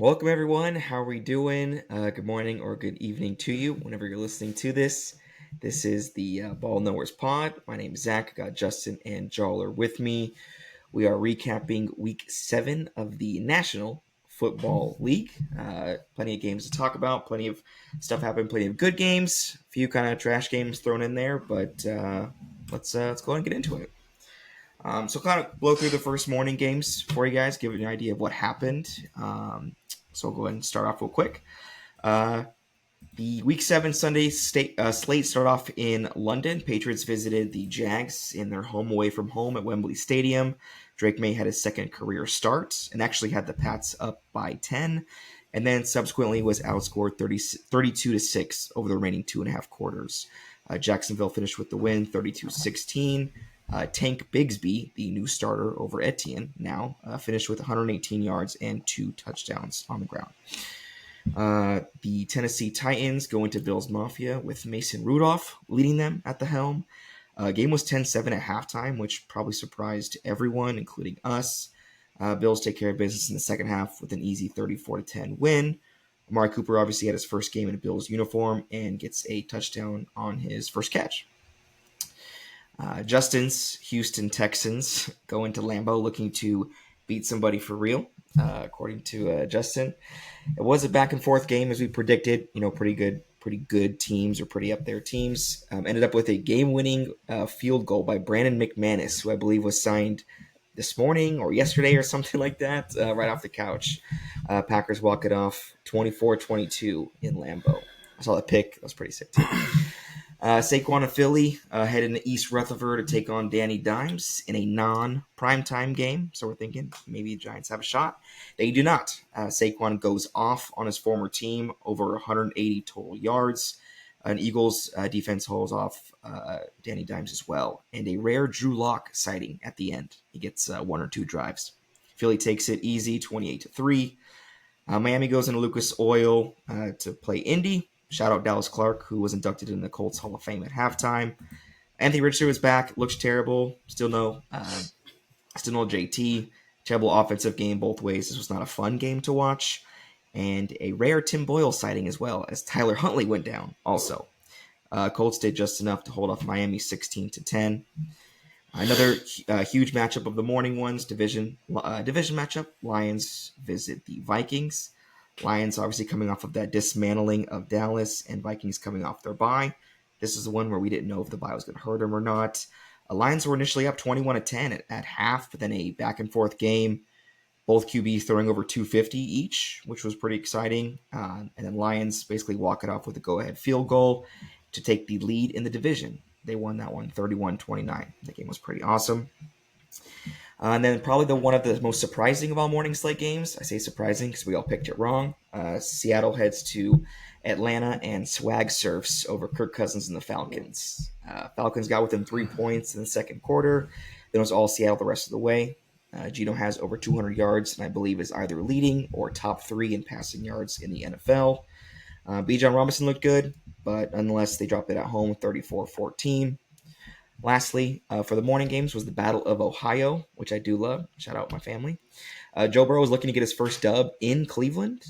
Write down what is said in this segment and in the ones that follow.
Welcome, everyone. How are we doing? Good morning or good evening to you, whenever you're listening to this. This is the Ball Knowers Pod. My name is Zach. I got Justin and Jawler with me. We are recapping Week 7 of the National Football League. Plenty of games to talk about. Plenty of stuff happened. Plenty of good games. A few kind of trash games thrown in there, but let's go ahead and get into it. So kind of blow through the first morning games for you guys, give you an idea of what happened. So I'll go ahead and start off real quick. Uh, the Week 7 Sunday slate started off in London. Patriots visited the Jags in their home away from home at Wembley Stadium. Drake May had his second career start and actually had the Pats up by 10, and then subsequently was outscored 32-6 over the remaining 2.5 quarters. Jacksonville finished with the win 32-16. Tank Bigsby, the new starter over Etienne, now finished with 118 yards and 2 touchdowns on the ground. The Tennessee Titans go into Bills Mafia with Mason Rudolph leading them at the helm. Game was 10-7 at halftime, which probably surprised everyone, including us. Bills take care of business in the second half with an easy 34-10 win. Amari Cooper obviously had his first game in a Bills uniform and gets a touchdown on his first catch. Justin's Houston Texans go into Lambeau looking to beat somebody for real, according to Justin. It was a back and forth game as we predicted. Pretty good teams or pretty up there teams. Ended up with a game-winning field goal by Brandon McManus, who I believe was signed this morning or yesterday or something like that, right off the couch. Packers walk it off 24-22 in Lambeau. I saw that pick. That was pretty sick too. Saquon of Philly head into East Rutherford to take on Danny Dimes in a non-primetime game. So we're thinking maybe the Giants have a shot. They do not. Saquon goes off on his former team, over 180 total yards. An Eagles defense hauls off Danny Dimes as well. And a rare Drew Lock sighting at the end. He gets 1 or 2 drives. Philly takes it easy, 28-3. Miami goes into Lucas Oil to play Indy. Shout out Dallas Clark, who was inducted in the Colts Hall of Fame at halftime. Anthony Richardson was back. Looks terrible. Still no JT. Terrible offensive game both ways. This was not a fun game to watch. And a rare Tim Boyle sighting as well, as Tyler Huntley went down also. Colts did just enough to hold off Miami 16-10. Another huge matchup of the morning ones, division matchup. Lions visit the Vikings. Lions obviously coming off of that dismantling of Dallas, and Vikings coming off their bye. This is the one where we didn't know if the bye was going to hurt them or not. Lions were initially up 21-10 at half, but then a back and forth game. Both QBs throwing over 250 each, which was pretty exciting. And then Lions basically walk it off with a go-ahead field goal to take the lead in the division. They won that one 31-29. The game was pretty awesome. And then probably one of the most surprising of all morning slate games. I say surprising because we all picked it wrong. Seattle heads to Atlanta and swag surfs over Kirk Cousins and the Falcons. Falcons got within 3 points in the second quarter. Then it was all Seattle the rest of the way. Geno has over 200 yards and I believe is either leading or top 3 in passing yards in the NFL. Bijan Robinson looked good, but nonetheless they dropped it at home 34-14. Lastly, for the morning games was the Battle of Ohio, which I do love. Shout out my family. Joe Burrow was looking to get his first dub in Cleveland.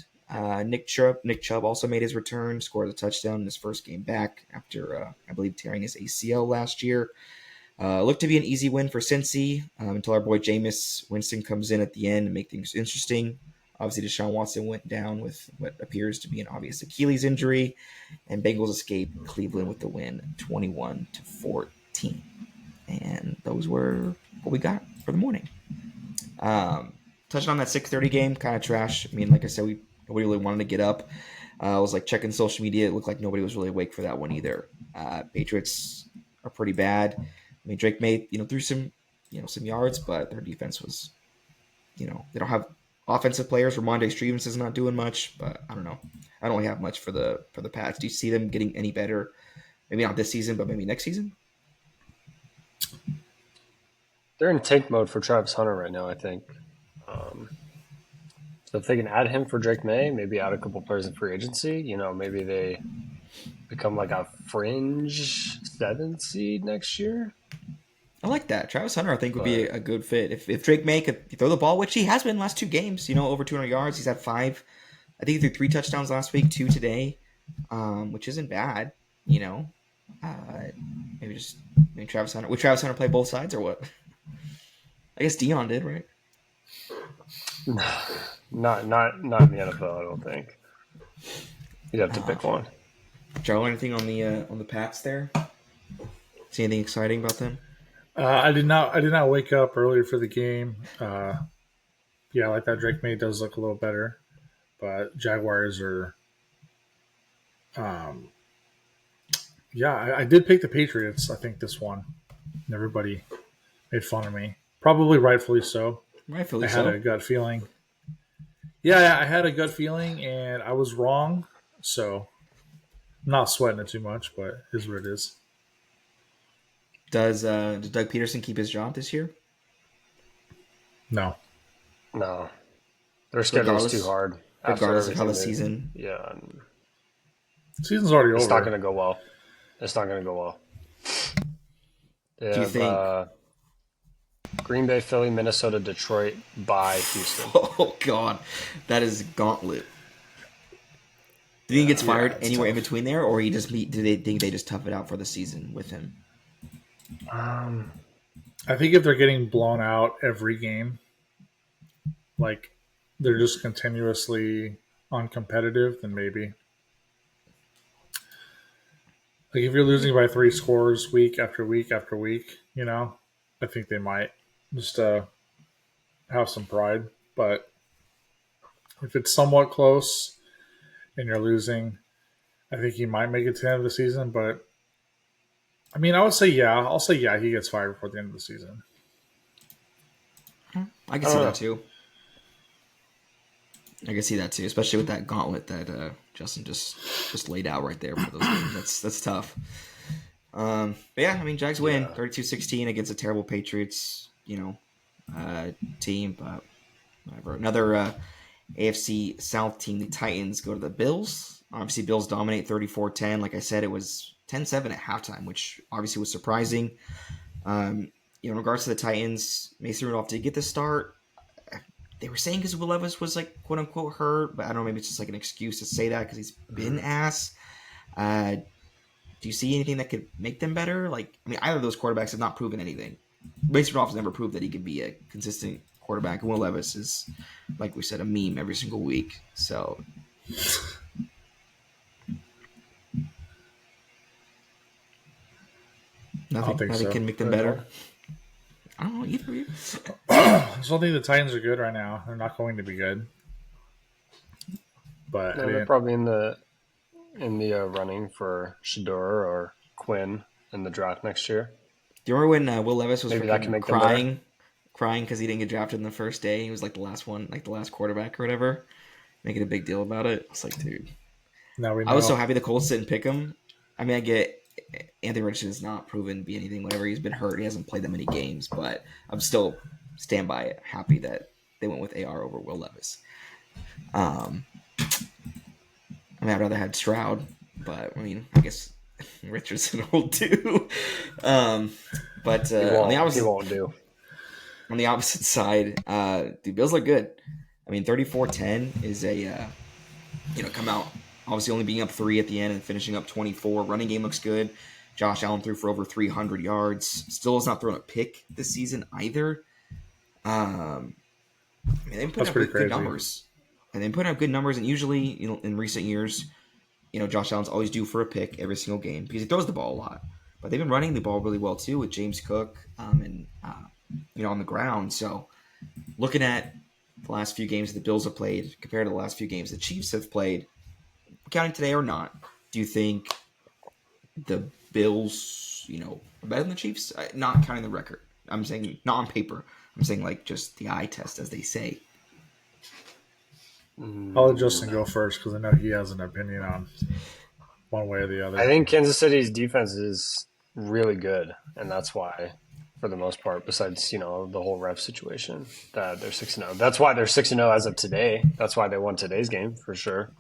Nick Chubb also made his return, scored a touchdown in his first game back after, I believe, tearing his ACL last year. Looked to be an easy win for Cincy until our boy Jameis Winston comes in at the end and make things interesting. Obviously, Deshaun Watson went down with what appears to be an obvious Achilles injury, and Bengals escape Cleveland with the win 21-14. And those were what we got for the morning. Touching on that 6:30 game, kind of trash. I mean, like I said, nobody really wanted to get up. I was like checking social media. It looked like nobody was really awake for that one either. Patriots are pretty bad. I mean, Drake May, threw some yards, but their defense was, they don't have offensive players. Ramondre Stevenson's not doing much, but I don't know. I don't really have much for the Pats. Do you see them getting any better? Maybe not this season, but maybe next season. They're in tank mode for Travis Hunter right now, I think. So if they can add him for Drake May, maybe add a couple players in free agency, maybe they become like a fringe 7th seed next year. I like that. Travis Hunter, I think, would be But a good fit. If Drake May could throw the ball, which he has been in the last two games, over 200 yards. He's had five. I think he threw three touchdowns last week, two today, which isn't bad. You know, uh, maybe just maybe Travis Hunter. Would Travis Hunter play both sides or what? I guess Dion did, right? not in the NFL. I don't think you'd have to pick one. Joe, anything on the Pats there? See anything exciting about them? I did not. I did not wake up earlier for the game. Yeah, like that Drake May does look a little better, but Jaguars are. Um, yeah, I did pick the Patriots. I think this one. And everybody made fun of me, probably rightfully so. Rightfully I had so. a gut feeling. Yeah, I had a gut feeling, and I was wrong. So, I'm not sweating it too much, but it is what it is. Does Doug Peterson keep his job this year? No, No, their schedule's too Regardless, hard after regardless of how everything the they. season. Yeah, season's already it's not over. going to go well. It's not going to go well. They Do you have think? Green Bay, Philly, Minnesota, Detroit, by Houston. Oh God, that is gauntlet. Do you think he gets fired it's anywhere in tough. between there, or he just meet? Do they think they just tough it out for the season with him? Um, I think if they're getting blown out every game, like they're just continuously uncompetitive, then maybe. Like if you're losing by three scores week after week after week, I think they might just have some pride. But if it's somewhat close and you're losing, I think he might make it to the end of the season. But I mean, I would say yeah. I'll say yeah. He gets fired before the end of the season. I can I see don't that know. too. I can see that too, especially with that gauntlet that Justin just laid out right there for those games. That's tough. But yeah, I mean, Jags win Yeah. 32-16 against a terrible Patriots, team. But whatever. Another AFC South team, the Titans, go to the Bills. Obviously, Bills dominate 34-10. Like I said, it was 10-7 at halftime, which obviously was surprising. In regards to the Titans, Mason Rudolph did get the start. They were saying because Will Levis was like quote unquote hurt, but I don't know, maybe it's just like an excuse to say that because he's been ass. Uh, do you see anything that could make them better? Like, I mean, either of those quarterbacks have not proven anything. Mason Rudolph has never proved that he can be a consistent quarterback, and Will Levis is, like we said, a meme every single week. So, I don't think nothing so. can make them Go ahead, better. John. I don't know either. I still think the Titans are good right now. They're not going to be good, but I No, they're didn't. probably in the running for Shador or Quinn in the draft next year. Do you remember when Will Levis was Maybe that can freaking make them better. crying because he didn't get drafted in the first day? He was like the last one, like the last quarterback or whatever, making a big deal about it. I was like, dude, Now we I was so know. happy the Colts didn't pick him. I mean, I get Anthony Richardson has not proven to be anything. Whenever he's been hurt, he hasn't played that many games, but I'm still stand by it, happy that they went with AR over Will Levis. Um, I mean, I'd rather had Stroud, but I mean, I guess Richardson will do. But He won't. He won't do. on the opposite side, the Bills look good. I mean, 34-10 is a come out obviously only being up 3 at the end and finishing up 24. Running game looks good. Josh Allen threw for over 300 yards. Still has not thrown a pick this season either. I mean, they've been putting That's up pretty good crazy. numbers, and they've been putting up good numbers. And usually, in recent years, Josh Allen's always due for a pick every single game because he throws the ball a lot. But they've been running the ball really well too with James Cook and on the ground. So looking at the last few games the Bills have played compared to the last few games the Chiefs have played, counting today or not, do you think the Bills, are better than the Chiefs? Not counting the record. I'm saying not on paper. I'm saying like just the eye test, as they say. I'll let Justin go first because I know he has an opinion on one way or the I other. think Kansas City's defense is really good, and that's why, for the most part, besides the whole ref situation, that they're 6-0. That's why they're 6-0 as of today. That's why they won today's game for sure.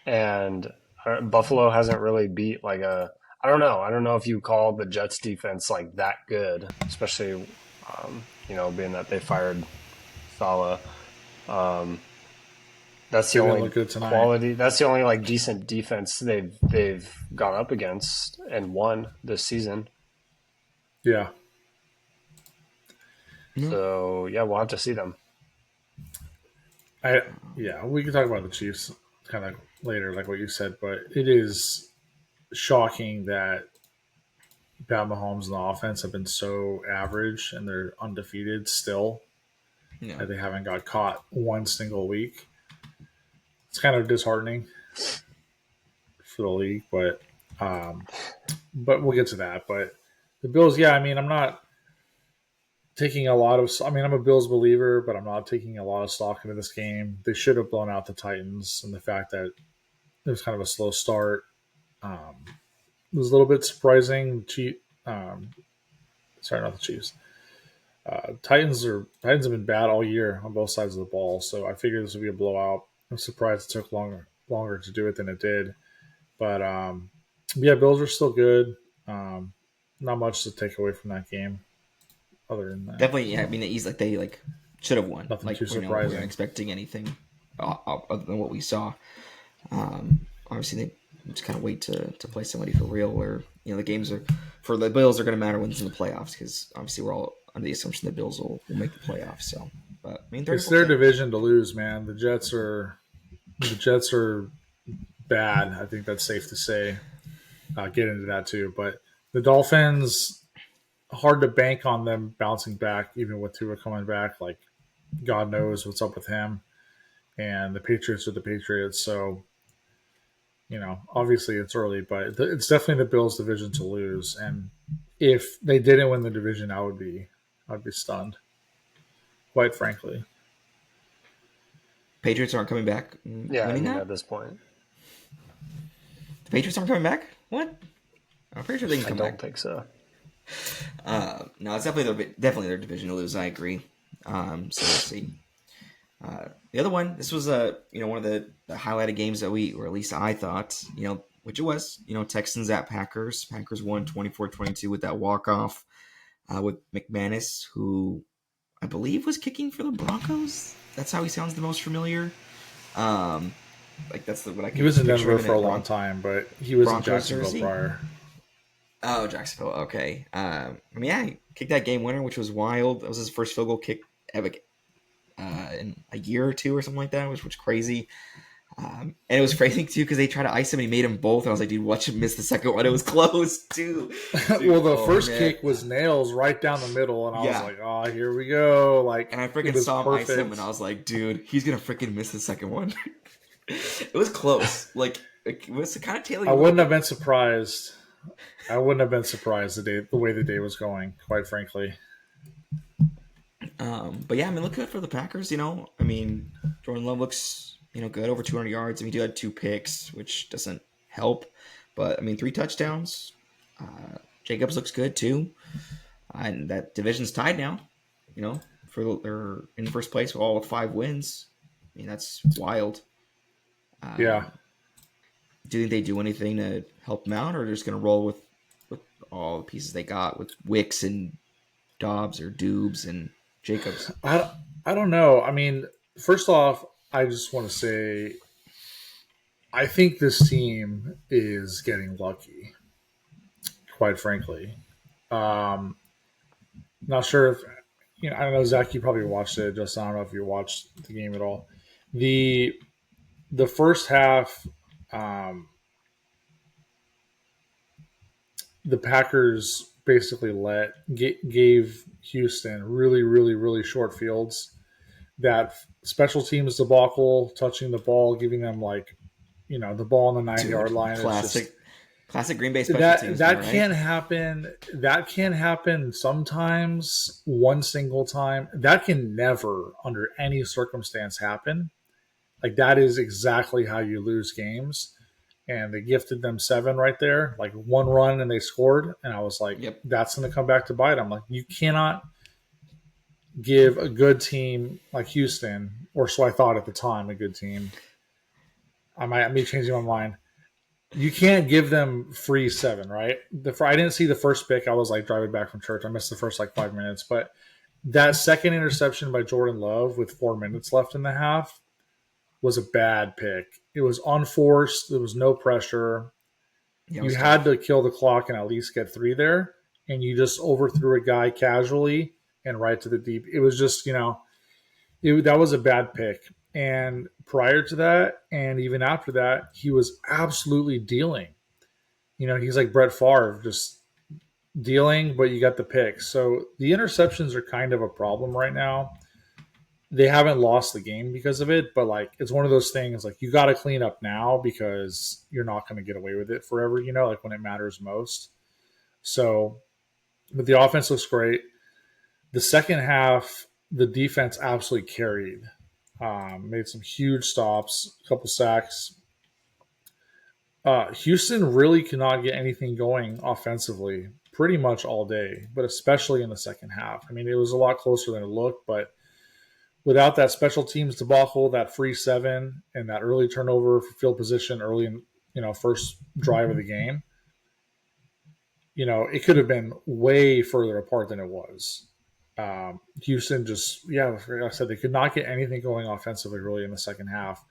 And Buffalo hasn't really beat like a. I don't know. I don't know if you call the Jets defense like that good, especially being that they fired Salah. Um, that's the They didn't only look good tonight. quality. That's the only like decent defense they've gone up against and won this season. Yeah. No. So yeah, we'll have to see them. I yeah, we can talk about the Chiefs kind of later, like what you said, but it is shocking that Pat Mahomes and the offense have been so average and they're undefeated still. No. That they haven't got caught one single week. It's kind of disheartening for the league, but we'll get to that. But the Bills, yeah, I mean, I'm not taking a lot of. I mean, I'm a Bills believer, but I'm not taking a lot of stock into this game. They should have blown out the Titans, and the fact that it was kind of a slow start was a little bit surprising. Sorry, not the Chiefs. Titans have been bad all year on both sides of the ball, so I figured this would be a blowout. I'm surprised it took longer to do it than it did, but yeah, Bills are still good. Not much to take away from that game, other than that. Definitely, yeah. I mean, he's like they like should have won. Nothing Like too we weren't surprising. expecting anything other than what we saw. Obviously, they just kind of wait to play somebody for real. Where the games are for the Bills are going to matter when it's in the playoffs because obviously we're all under the assumption the Bills will make the playoffs. So, but I mean, It's 34 their team. division to lose, man. The Jets are bad. I think that's safe to say. Get into that too, but the Dolphins, hard to bank on them bouncing back, even with Tua coming back. Like God knows what's up with him. And the Patriots are the Patriots, so obviously it's early, but it's definitely the Bills' division to lose. And if they didn't win the division, I'd be stunned, quite frankly. Patriots aren't coming back Yeah, I winning mean that. at this point, The Patriots aren't coming back. What? I'm pretty sure they can I come don't back. think so. No, it's definitely their division to lose. I agree. So we'll see. The other one, this was one of the highlighted games that or at least I thought, which it was, Texans at Packers. Packers won 24-22 with that walk off with McManus, who I believe was kicking for the Broncos. That's how he sounds the most familiar. Like that's what I He can was in picture Denver him in for a a long time, but he was in Broncos Jacksonville jersey. prior. Oh, Jacksonville. Okay. I mean, yeah, he kicked that game winner, which was wild. That was his first field goal kick ever in a year or two or something like that, which was crazy. And it was crazy too because they tried to ice him and he made them both. And I was like, dude, watch him miss the second one. It was close too. Well, the first kick was nails right down the middle, and I was like, "Oh, here we go!" Like, and I it freaking was saw him perfect. ice him, and I was like, dude, he's gonna freaking miss the second one. It was close. Like it was kind of tailing. I wouldn't have been surprised. The way the day was going. Quite frankly, But yeah, I mean, look good for the Packers. I mean, Jordan Love looks good, over 200 yards. I mean, he had 2 picks, which doesn't help. But I mean, 3 touchdowns. Jacobs looks good too, and that division's tied now. They're in first place, all with 5 wins. I mean, that's wild. yeah. Do you think they do anything to help them out, or they're just going to roll with all the pieces they got with Wicks and Dobbs or Dubes and Jacobs? I don't know. I mean, first off, I just want to say, I think this team is getting lucky. Quite frankly, not sure if I don't know, Zach. You probably watched it. Just I don't know if you watched the game at all. The first half, the Packers basically gave Houston really, really, really short fields. That special teams debacle, touching the ball, giving them the ball on the 9 yard Dude, line. classic Green Bay special That teams, that right? can't happen. That can happen sometimes, one single time. That can never, under any circumstance, happen. Like that is exactly how you lose games. And they gifted them 7 right there, like one run and they scored. And I was like, Yep. that's going to come back to bite. I'm like, you cannot give a good team like Houston, or so I thought at the time, a good team. I might be changing my mind. You can't give them free 7, right? I didn't see the first pick. I was like driving back from church. I missed the first like 5 minutes, but that second interception by Jordan Love with 4 minutes left in the half was a bad pick. It was unforced. There was no pressure. Yeah, it You was had tough. to kill the clock and at least get 3 there, and you just overthrew a guy casually and right to the deep. It was just, that was a bad pick. And prior to that, and even after that, he was absolutely dealing. He's like Brett Favre, just dealing, but you got the pick. So the interceptions are kind of a problem right now. They haven't lost the game because of it, but like it's one of those things like you got to clean up now because you're not going to get away with it forever, like when it matters most. So, but the offense looks great. The second half, the defense absolutely carried. Made some huge stops, a couple sacks. Houston really cannot get anything going offensively pretty much all day, but especially in the second half. I mean, it was a lot closer than it looked, but without that special teams debacle, that free 7, and that early turnover for field position early in first drive of the game, it could have been way further apart than it was. Houston just, like I said, they could not get anything going offensively really in the second half.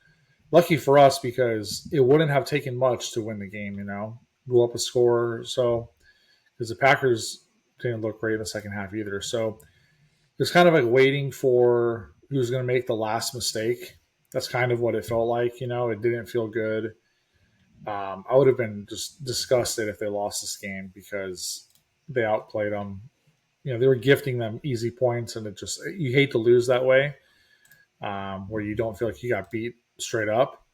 Lucky for us because it wouldn't have taken much to win the game, go up a score or so, because the Packers didn't look great in the second half either. So it's kind of like waiting for who's going to make the last mistake. That's kind of what it felt like. It didn't feel good. I would have been just disgusted if they lost this game because they outplayed them. They were gifting them easy points, and you hate to lose that way, where you don't feel like you got beat straight up.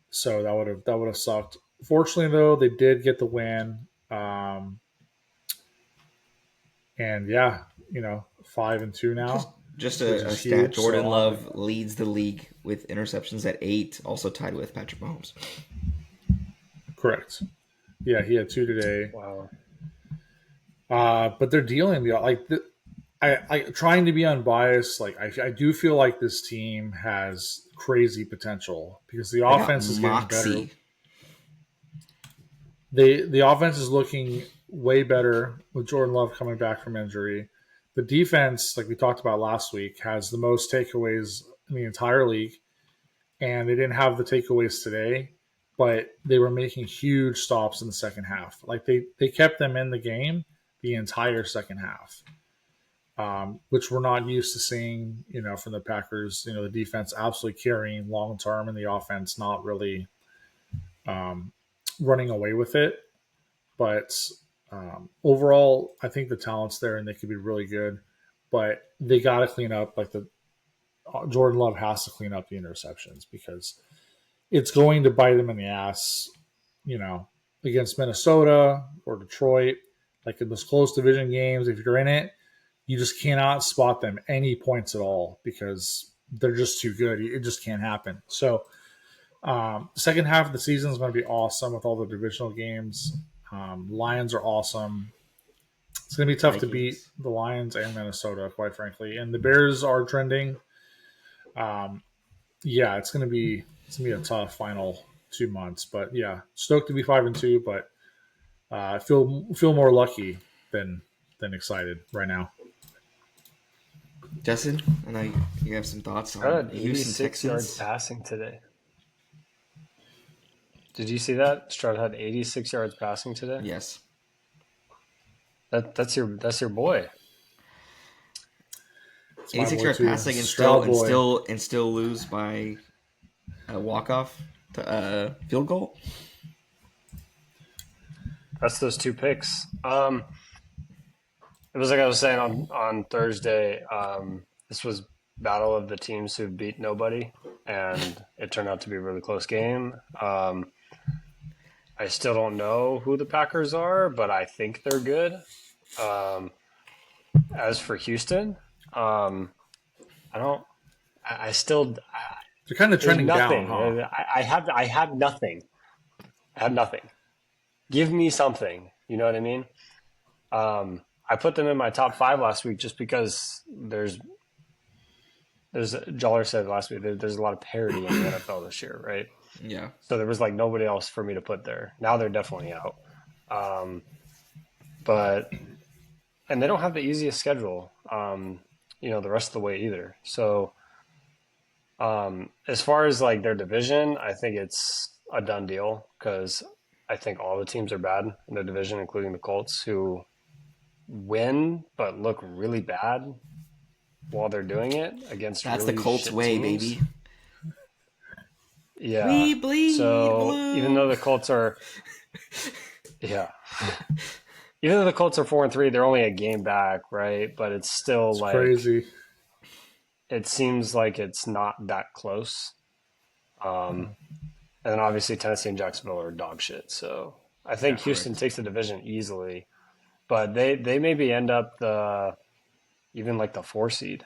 So that would have sucked. Fortunately, though, they did get the win. And yeah, 5-2 Just now, just which a is stat. huge. Jordan So Love leads the league with interceptions at 8, also tied with Patrick Mahomes. correct. Yeah, he had 2 today. Wow. But they're dealing I trying to be unbiased. Like I do feel like this team has crazy potential because the They got offense is getting better. moxie. The offense is looking way better with Jordan Love coming back from injury. The defense, like we talked about last week, has the most takeaways in the entire league, and they didn't have the takeaways today, but they were making huge stops in the second half. Like they kept them in the game the entire second half, which we're not used to seeing, from the Packers. The defense absolutely carrying long term, and the offense not really running away with it. But overall, I think the talent's there, and they could be really good. But they got to clean up. Like the Jordan Love has to clean up the interceptions because it's going to bite them in the ass. Against Minnesota or Detroit, like in those close division games, if you're in it, you just cannot spot them any points at all because they're just too good. It just can't happen. So, second half of the season is going to be awesome with all the divisional games. Lions are awesome. It's going to be tough to beat Vikings. the Lions and Minnesota, quite frankly. And the Bears are trending. Yeah, it's going to be a tough final 2 months. But yeah, stoked to be 5-2, but I feel more lucky than excited right now. Justin, I know you have some thoughts Stroud on had the Houston 86 yards Texans. passing today. Did you see that? Stroud had 86 yards passing today. Yes. That's your boy. It's my 86 boy yard too. passing and Stroud boy. still lose by a walk-off to field goal. That's those 2 picks. It was like I was saying on Thursday. This was battle of the teams who beat nobody, and it turned out to be a really close game. I still don't know who the Packers are, but I think they're good. As for Houston, I don't. I still. They're kind of There's trending nothing. down, huh? I have nothing. I have nothing. Give me something. You know what I mean? I put them in my top 5 last week just because there's Joller said last week there's a lot of parity in the NFL this year, right? Yeah. So there was like nobody else for me to put there. Now they're definitely out. Um, but and they don't have the easiest schedule, the rest of the way either. So as far as like their division, I think it's a done deal because I think all the teams are bad in their division, including the Colts, who win but look really bad while they're doing it against That's the really Colts shit way, teams. baby. Yeah. We bleed So even though blue. the Colts are, yeah, even though the Colts are 4-3, they're only a game back, right? But it's still It's like crazy. it seems like it's not that close. And then obviously Tennessee and Jacksonville are dog shit. So I think Yeah. Houston Correct. takes the division easily, but they maybe end up the even like the 4 seed.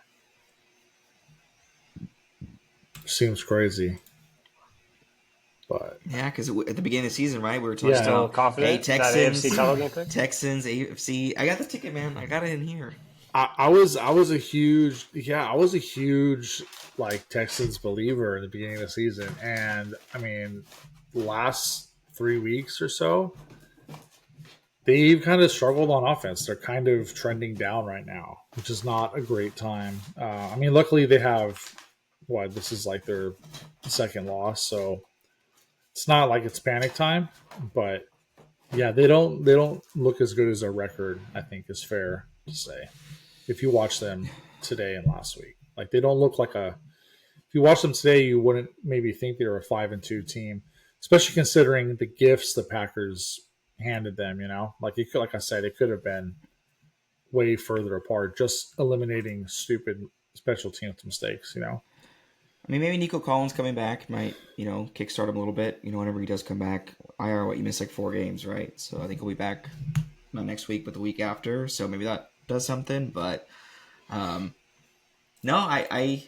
Seems crazy. But Yeah, because at the beginning of the season, right, we were talking yeah, Still about, hey, confident that AFC title game pick? Texans, AFC. I got the ticket, man. I got it in here. I was a huge like Texans believer in the beginning of the season, and I mean, last 3 weeks or so, they've kind of struggled on offense. They're kind of trending down right now, which is not a great time. I mean, luckily they have what this is like their second loss, so it's not like it's panic time. But yeah, they don't look as good as their record. I think is fair to say. If you watch them today and last week. Like they don't look like a. If you watch them today, you wouldn't maybe think they were a 5-2 team, especially considering the gifts the Packers handed them. Like I said, it could have been way further apart. Just eliminating stupid special teams mistakes. I mean, maybe Nico Collins coming back might, kickstart him a little bit. Whenever he does come back, you missed like 4 games, right? So I think he'll be back not next week, but the week after. So maybe that does something. But no, I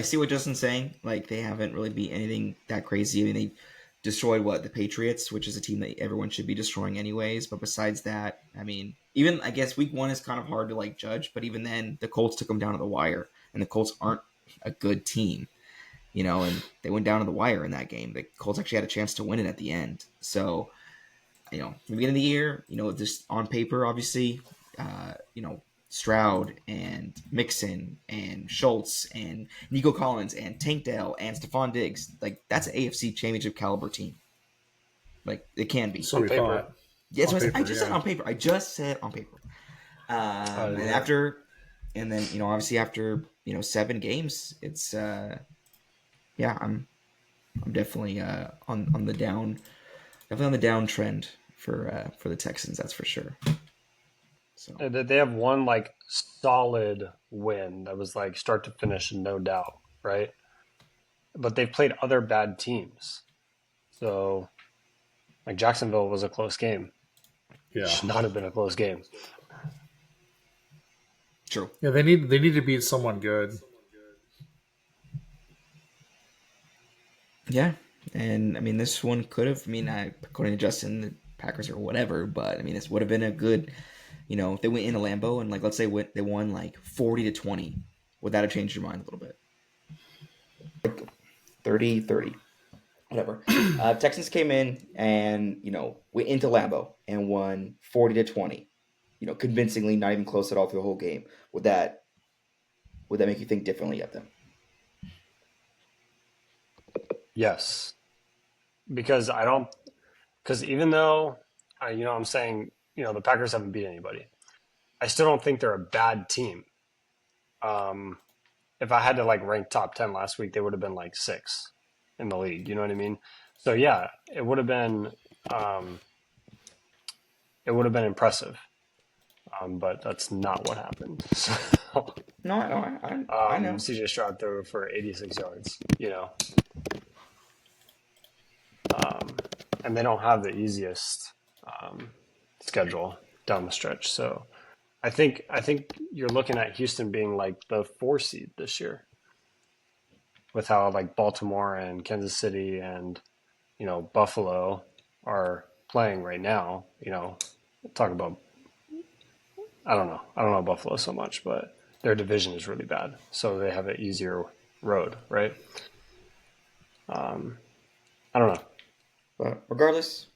see what Justin's saying. Like they haven't really beat anything that crazy. I mean, they destroyed the Patriots, which is a team that everyone should be destroying anyways. But besides that, I mean, even I guess week 1 is kind of hard to like judge. But even then, the Colts took them down to the wire, and the Colts aren't a good team, and they went down to the wire in that game. The Colts actually had a chance to win it at the end. So, the beginning of the year, just on paper, obviously, Stroud and Mixon and Schultz and Nico Collins and Tank Dell and Stephon Diggs, like that's an AFC Championship caliber team. Like it can be. So On we paper. thought. Yeah, On paper, I just said yeah. on paper. I just said on paper. And after, and then obviously after 7 games, it's yeah, I'm definitely on the downtrend for the Texans. That's for sure. So They have one like solid win that was like start to finish, no doubt, right? But they've played other bad teams. So like Jacksonville was a close game. It Yeah. should not have been a close game. true. Yeah, they need to beat someone good. Yeah, and I mean this one could have. I mean, according to Justin, the Packers or whatever, but I mean this would have been a good. If they went into Lambeau and like let's say they won like 40-20, would that have changed your mind a little bit? 30-30, whatever. Texans came in and went into Lambeau and won 40-20. Convincingly, not even close at all through the whole game. Would that make you think differently of them? Yes. Because even though, I'm saying, the Packers haven't beat anybody, I still don't think they're a bad team. If I had to like rank top 10 last week, they would have been like 6 in the league. You know what I mean? So yeah, it would have been impressive. But that's not what happened. So, No, I know. CJ Stroud threw for 86 yards, and they don't have the easiest schedule down the stretch. So I think you're looking at Houston being like the 4 seed this year, with how like Baltimore and Kansas City and Buffalo are playing right now. Talk about I don't know Buffalo so much, but their division is really bad, so they have an easier road, right? I don't know. But regardless,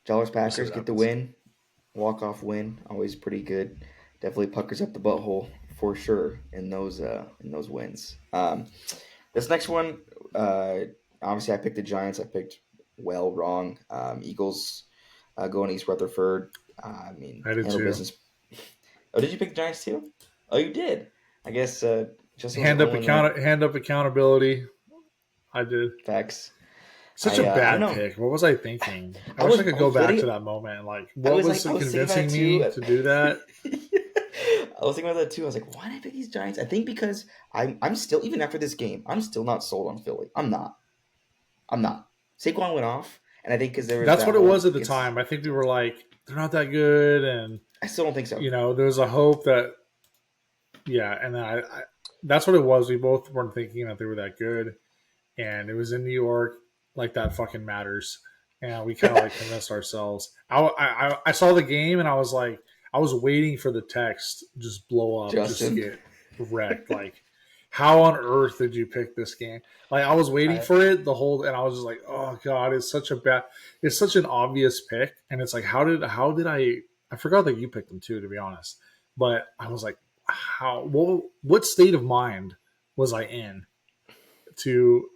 Jaguars We'll see Packers what get the happens. win. Walk-off win, always pretty good. Definitely puckers up the butthole for sure in those wins. This next one, obviously I picked the Giants. I picked well wrong. Eagles going East Rutherford. I mean, I did handle too. business. Oh, did you pick the Giants too? Oh, you did. I guess Justin was the Hand only up one that hand up accountability. I did. facts. Such a I don't bad know. pick. What was I thinking? I I wish was I could I go was back to literally that moment. Like, I what was was like I was thinking about convincing it me too. to do that? I was thinking about that too. I was like, why did I pick these Giants? I think because I'm still even after this game, I'm still not sold on Philly. I'm not. I'm not. Saquon went off, and I think because there was That's that what it was whole at the it's. time. I think we were like, they're not that good, and I still don't think so. there was a hope that, yeah, and then that's what it was. We both weren't thinking that they were that good, and it was in New York. Like that fucking matters, and we kind of like convinced ourselves. I saw the game, and I was like, I was waiting for the text just blow up, just to Justin. get wrecked. Like, how on earth did you pick this game? Like, I was waiting I for it the whole, and I was just like, oh god, it's such an obvious pick, and it's like, how did I forgot that you picked them too, to be honest, but I was like, what state of mind was I in to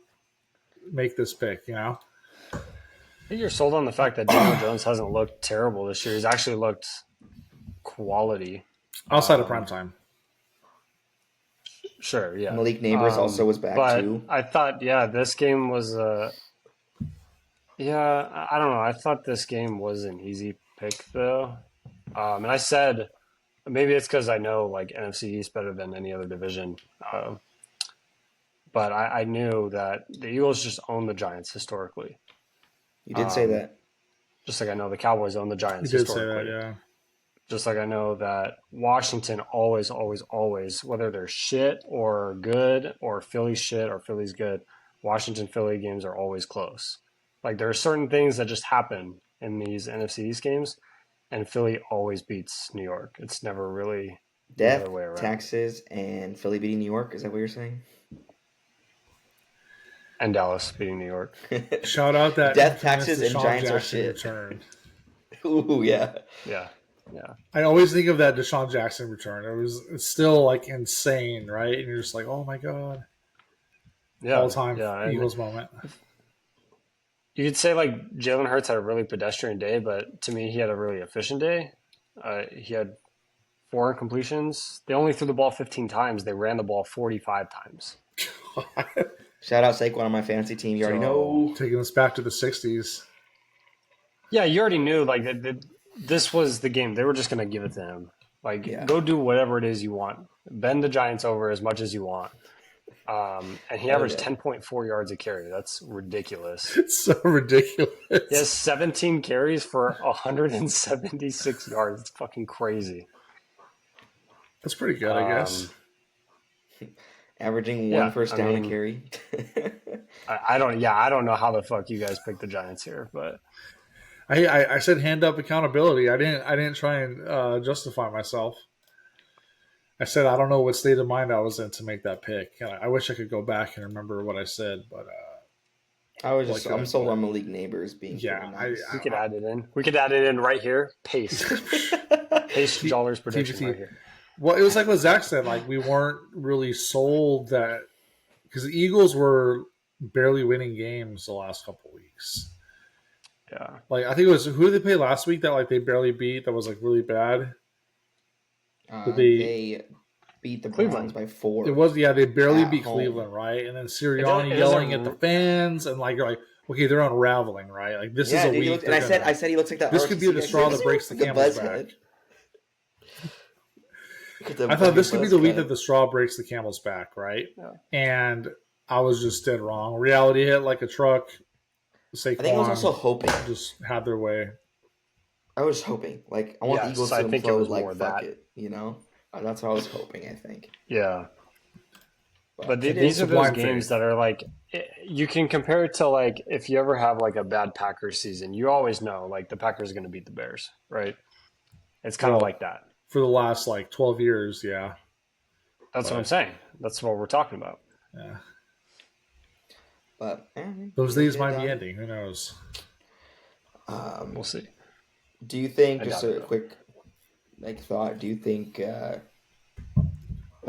make this pick? think you're sold on the fact that Daniel Jones hasn't looked terrible this year. He's actually looked quality. Outside of prime Um, time. sure, yeah. Malik Neighbors also was back But too. I thought, yeah, this game was yeah, I don't know. I thought this game was an easy pick though. And I said maybe it's because I know like NFC East better than any other division. But I knew that the Eagles just own the Giants historically. You did say Um, that. just like I know the Cowboys own the You Giants did say that, historically. yeah. Just like I know that Washington always, always, always, whether they're shit or good or Philly's shit or Philly's good, Washington Philly games are always close. Like there are certain things that just happen in these NFC East games, and Philly always beats New York. It's never really the Death, other way around. taxes, and Philly beating New York. Is that what you're saying? And Dallas beating New York. Shout out that Death, infamous taxes, and Deshaun Giants are Jackson shit. return. Ooh, yeah. Yeah, yeah. I always think of that Deshaun Jackson return. It's still like insane, right? And you're just like, oh my god, all Yeah, time yeah. And Eagles moment. you could say like Jalen Hurts had a really pedestrian day, but to me, he had a really efficient day. He had 4 incompletions. They only threw the ball 15 times. They ran the ball 45 times. Shout out Saquon on my fantasy team. You already So know. Taking us back to the '60s. yeah, you already knew like this was the game. They were just going to give it to him. Like Yeah. go do whatever it is you want. Bend the Giants over as much as you want. And he averaged yeah. 10.4 yards a carry. That's ridiculous. It's so ridiculous. He has 17 carries for 176 yards. It's fucking crazy. That's pretty good, I guess. Averaging one Yeah, first I down a mean, carry. I don't. Yeah, I don't know how the fuck you guys picked the Giants here, but I said hand up accountability. I didn't try and justify myself. I said I don't know what state of mind I was in to make that pick. I wish I could go back and remember what I said, but I'm sold on Malik Neighbors being yeah, pretty nice. we could add it in. We could add it in right here. Paste. Paste Joller's prediction TBT. right here. Well, it was like what Zach said. Like we weren't really sold that because the Eagles were barely winning games the last couple of weeks. Yeah. Like I think it was who did they play last week that like they barely beat that was like really bad. They beat the Browns Cleveland. by 4. It was they barely At beat home. Cleveland, right? And then It, Sirianni it yelling at the doesn't. fans and like you're like, okay, they're unraveling, right? Like this is Yeah, a dude. week. And I said he looks like that. this could be the RCC straw guy. that breaks the The camel's buzz back. head. I thought this could be the week that the straw breaks the camel's back, right? Yeah. And I was just dead wrong. Reality hit like a truck. Saquon I think I was also hoping. just had their way. I was hoping. Like, I want the Yes, Eagles to I think it implode, was like, more fuck that. it, you know? That's what I was hoping, I think. Yeah. But it these is are those blind games faith. that are like, you can compare it to like, if you ever have like a bad Packers season, you always know like the Packers are going to beat the Bears, right? It's kind of like that. For the last like 12 years, yeah. That's what I'm saying. That's what we're talking about. Yeah. But Those Eagles days get it might be done. ending. Who knows? We'll see. Do you think, I just doubt it, a though. quick thought, do you think I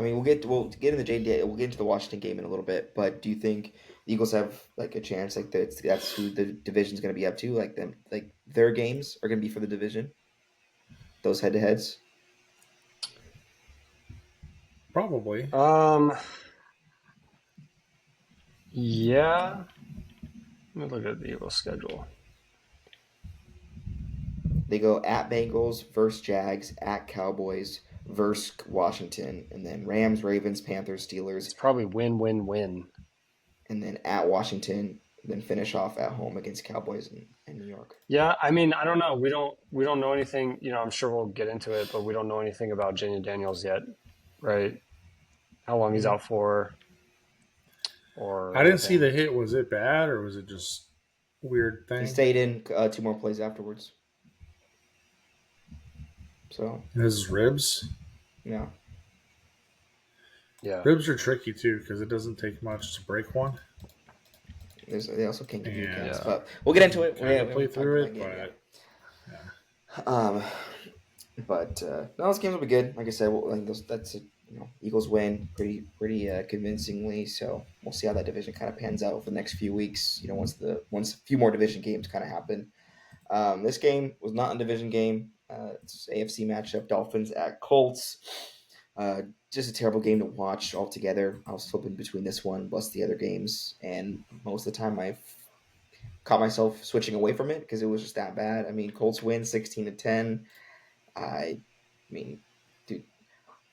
mean we'll get into we'll get into the Washington game in a little bit, but do you think the Eagles have like a chance, like that's who the division's going to be up to, like them, like their games are going to be for the division, those head to heads? Probably. Yeah. Let me look at the Eagles' schedule. They go at Bengals versus Jags, at Cowboys versus Washington, and then Rams, Ravens, Panthers, Steelers, It's probably win-win-win. and then at Washington, then finish off at home against Cowboys and New York. Yeah, I mean, I don't know. We don't know anything. I'm sure we'll get into it, but we don't know anything about Jalen Daniels yet, right? How long he's Mhm. out for, or I didn't see anything. the hit. Was it bad or was it just weird He thing? stayed in 2 more plays afterwards. So, His ribs. yeah. Yeah, Ribs are tricky too because it doesn't take much to break one. They also can't give you a And cast, yeah. but we'll get into it. We kind of play haven't talked through about it, that game yet. but Um, but no, those games will be good. Like I said, I think that's a, Eagles win pretty convincingly. So we'll see how that division kind of pans out for the next few weeks. Once a few more division games kind of happen. This game was not a division game. It's AFC matchup: Dolphins at Colts. Just a terrible game to watch altogether. I was flipping between this one plus the other games, and most of the time I've caught myself switching away from it because it was just that bad. I mean, Colts win 16-10. I mean, dude,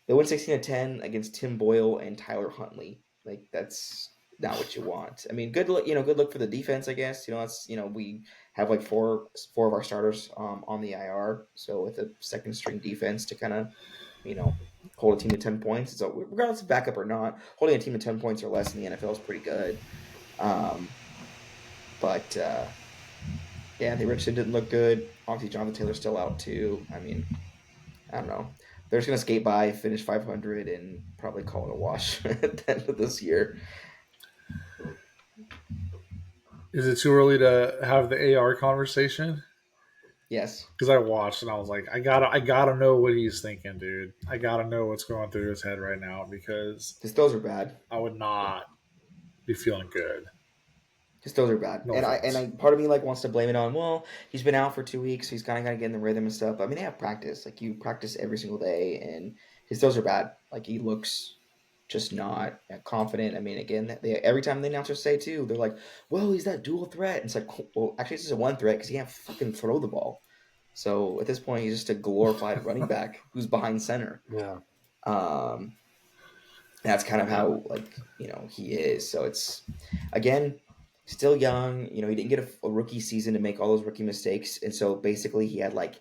they win 16-10 against Tim Boyle and Tyler Huntley. Like that's not what you want. I mean, good look, good look for the defense, I guess. That's we have like four of our starters on the IR, so with a second string defense to kind of hold a team to 10 points. So regardless of backup or not, holding a team to 10 points or less in the NFL is pretty good. But yeah, the Richardson didn't look good. Obviously, Jonathan Taylor's still out too. I mean, I don't know. They're just gonna skate by, finish 500, and probably call it a wash at the end of this year. is it too early to have the AR conversation? Yes, Because I watched and I was like, I gotta know what he's thinking, dude. I gotta know what's going through his head right now because his throws are bad. I would not be feeling good. His throws are bad, No and offense. I part of me wants to blame it on, well, he's been out for 2 weeks, so he's kind of got to get in the rhythm and stuff. But I mean, they have practice. Like you practice every single day, and his throws are bad. Like he looks just not confident. I mean, again, every time the announcers say too, they're like, "Well, he's that dual threat." And it's like, well, actually, it's just a one threat because he can't fucking throw the ball. So at this point, he's just a glorified running back who's behind center. Yeah. Um, that's kind of Yeah. how he is. So it's again still young. He didn't get a rookie season to make all those rookie mistakes, and so basically he had like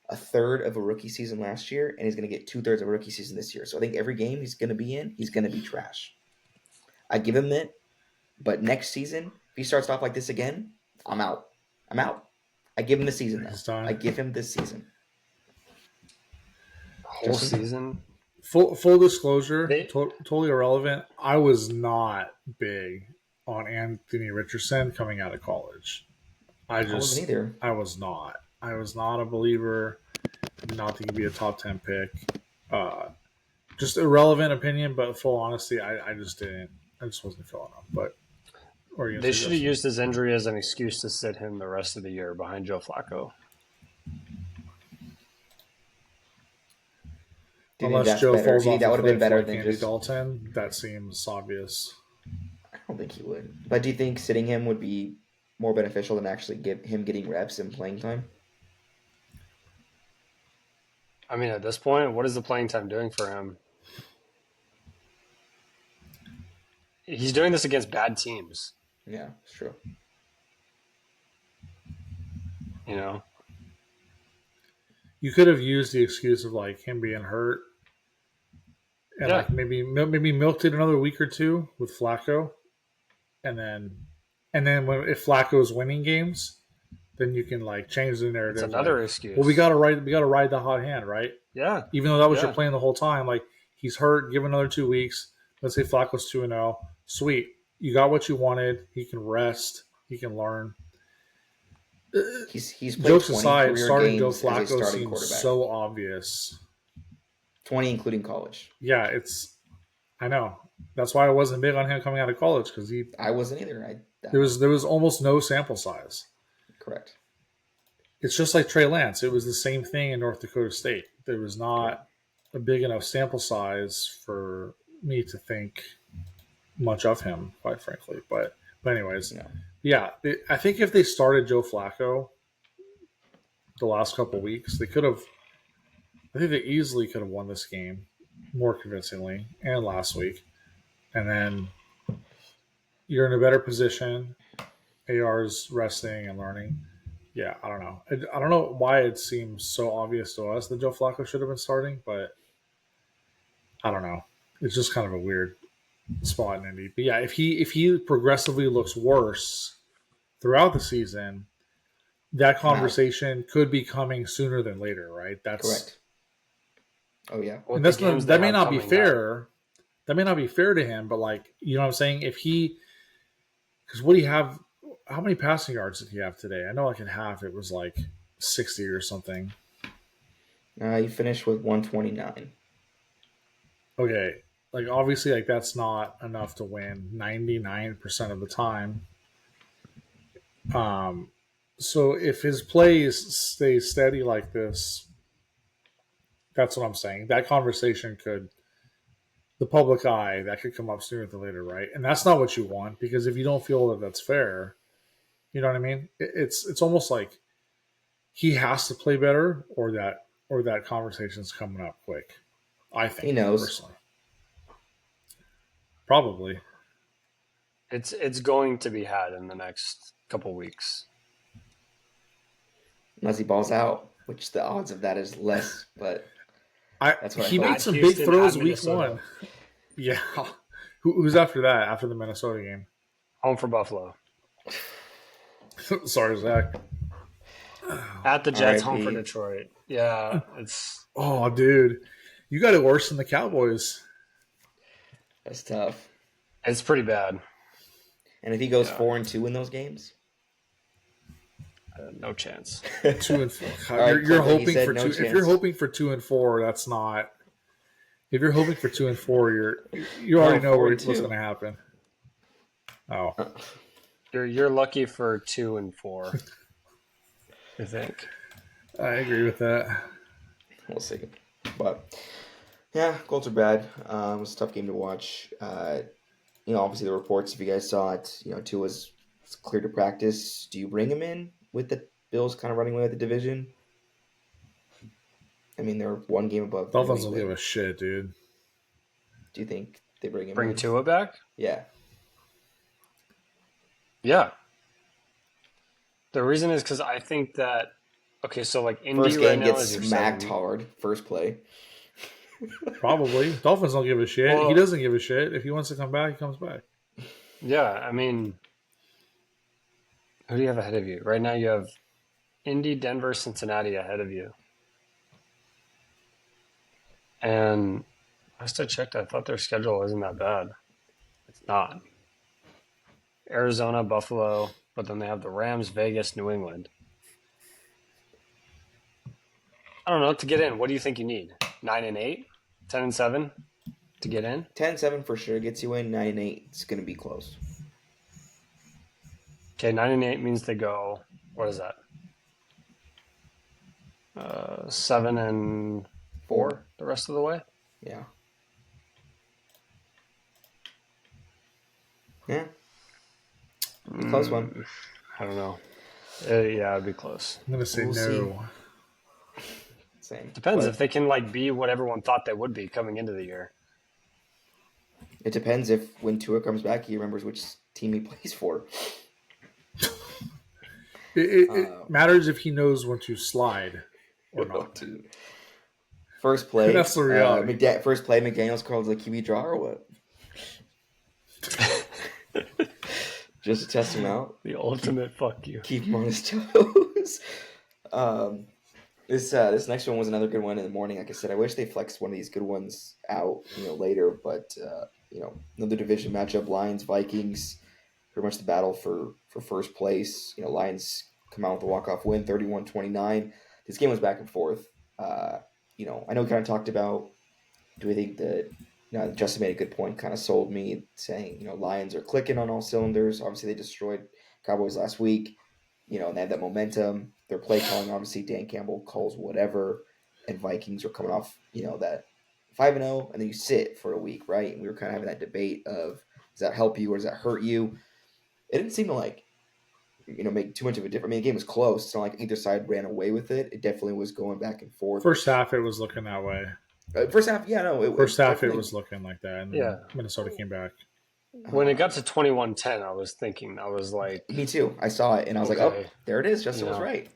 a third of a rookie season last year, and he's going to get 2/3 of a rookie season this year. So I think every game he's going to be in, he's going to be trash. I give him it, but next season, if he starts off like this again, I'm out. I'm out. I give him the season though. He's done. I give him this season. Whole Justin? season. Full disclosure, They totally irrelevant. I was not big on Anthony Richardson coming out of college. I wasn't either. I was not. I was not a believer. Did not think he'd be a top 10 pick. Just irrelevant opinion, but full honesty, I just didn't. I just wasn't feeling him. But what are you they gonna say, should have Justin? used his injury as an excuse to sit him the rest of the year behind Joe Flacco. Do you think Unless that's Joe better? falls Do you think off that a would have been cliff better like than Andy just? Dalton, that seems obvious. I don't think he would. But do you think sitting him would be more beneficial than actually getting reps and playing time? I mean, at this point, what is the playing time doing for him? He's doing this against bad teams. Yeah, it's true. You know, You could have used the excuse of like him being hurt and yeah, like maybe milked it another week or two with Flacco, and then if Flacco is winning games, then you can like change the it's narrative. Like, another well, we excuse. gotta ride the hot hand, right? Yeah, Even though that was your yeah, plan the whole time. Like he's hurt, give him another 2 weeks. Let's say Flacco's 2-0. Sweet. You got what you wanted. He can rest. He can learn. He's played Jokes 20 aside, career starting Joe games as a Flacco starting seems quarterback. so obvious. 20 including college. Yeah, I know. That's why I wasn't big on him coming out of college because I wasn't either. there was almost no sample size. Correct. It's just like Trey Lance. It was the same thing in North Dakota State. There was not a big enough sample size for me to think much of him, quite frankly. But anyways, No. yeah, I think if they started Joe Flacco the last couple weeks, they could have. I think they easily could have won this game more convincingly, and last week. And then you're in a better position. AR's resting and learning. Yeah, I don't know. I don't know why it seems so obvious to us that Joe Flacco should have been starting, but I don't know. It's just kind of a weird spot in Indy. But yeah, if he progressively looks worse throughout the season, that conversation could be coming sooner than later, right? Correct. Oh yeah. With And the that's not, games they that may have not be coming up. fair. That may not be fair to him, but like, you know what I'm saying? If he, because what do you have? How many passing yards did he have today? I know like in half it was like 60 or something. You finished with 129. Okay, like obviously like that's not enough to win 99% of the time. So if his plays stay steady like this, that's what I'm saying. That conversation could, the public eye, that could come up sooner than later, right? And that's not what you want because if you don't feel that that's fair, you know what I mean? It's almost like he has to play better, or that conversation's coming up quick. I think He knows. personally, probably. It's going to be had in the next couple weeks. Unless he balls out, which the odds of that is less, but that's what He I made hope. some Houston, big throws at week Minnesota. one. Yeah. Who's after that? After the Minnesota game? Home for Buffalo. Sorry, Zach. At the Jets, RIP. home for Detroit. Yeah, it's Oh, dude, you got it worse than the Cowboys. That's tough. pretty bad. And if he goes 4-2 in those games, No chance. 2-4. All right, You're Clinton, he hoping said for no two. chance. If you're hoping for 2-4, that's not. If you're hoping for 2-4, you already know what's 4-2. going to happen. Oh, You're lucky for 2 and 4. I think. I agree with that. we'll see. But yeah, Colts are bad. It was a tough game to watch. Obviously the reports, if you guys saw it, Tua's clear to practice. Do you bring him in with the Bills kind of running away with the division? I mean, they're one game above. Dolphins don't give a shit, dude. Do you think they bring him Bring in? Tua back? Yeah. Yeah. The reason is because I think that so like Indy First right game now gets is smacked exciting. hard. First play. Probably. Dolphins don't give a shit. Well- He doesn't give a shit. If he wants to come back, he comes back. Yeah, I mean, who do you have ahead of you? Right now you have Indy, Denver, Cincinnati ahead of you. And last I checked, I thought their schedule isn't that bad. It's not. Arizona, Buffalo, but then they have the Rams, Vegas, New England. I don't know, to get in, what do you think you need? 9-8? 10-7 to get in? 10-7 for sure gets you in. 9-8, it's going to be close. Okay, 9-8 means they go, what is that? 7-4 the rest of the way? Yeah. Yeah. Be a close one. I don't know. Yeah, it'd be close. I'm going to say We'll no. Same. Depends But if they can be what everyone thought they would be coming into the year. it depends if when Tua comes back, he remembers which team he plays for. It matters if he knows when to slide or not. Dude. First play. That's the reality. First play, McDaniels called the QB draw or what? Just to test him out. The ultimate fuck you. Keep him on his toes. This next one was another good one in the morning. Like I said, I wish they flexed one of these good ones out, later. But another division matchup, Lions Vikings, pretty much the battle for first place. Lions come out with a walk-off win, 31-29. This game was back and forth. I know we kind of talked about, do we think that, Justin made a good point, kind of sold me, saying, Lions are clicking on all cylinders. Obviously, they destroyed Cowboys last week, and they have that momentum. Their play calling, obviously, Dan Campbell calls whatever, and Vikings are coming off, that 5-0, and then you sit for a week, right? And we were kind of having that debate of, does that help you or does that hurt you? It didn't seem to make too much of a difference. I mean, the game was close. It's not like either side ran away with it. It definitely was going back and forth. First half, it was looking that way. First half, yeah, no. First half, it was looking like that, and Yeah. Minnesota came back. When it got to 21-10, I was thinking, I was like... Me too. I saw it, and I was like, oh, there it is. Justin was right.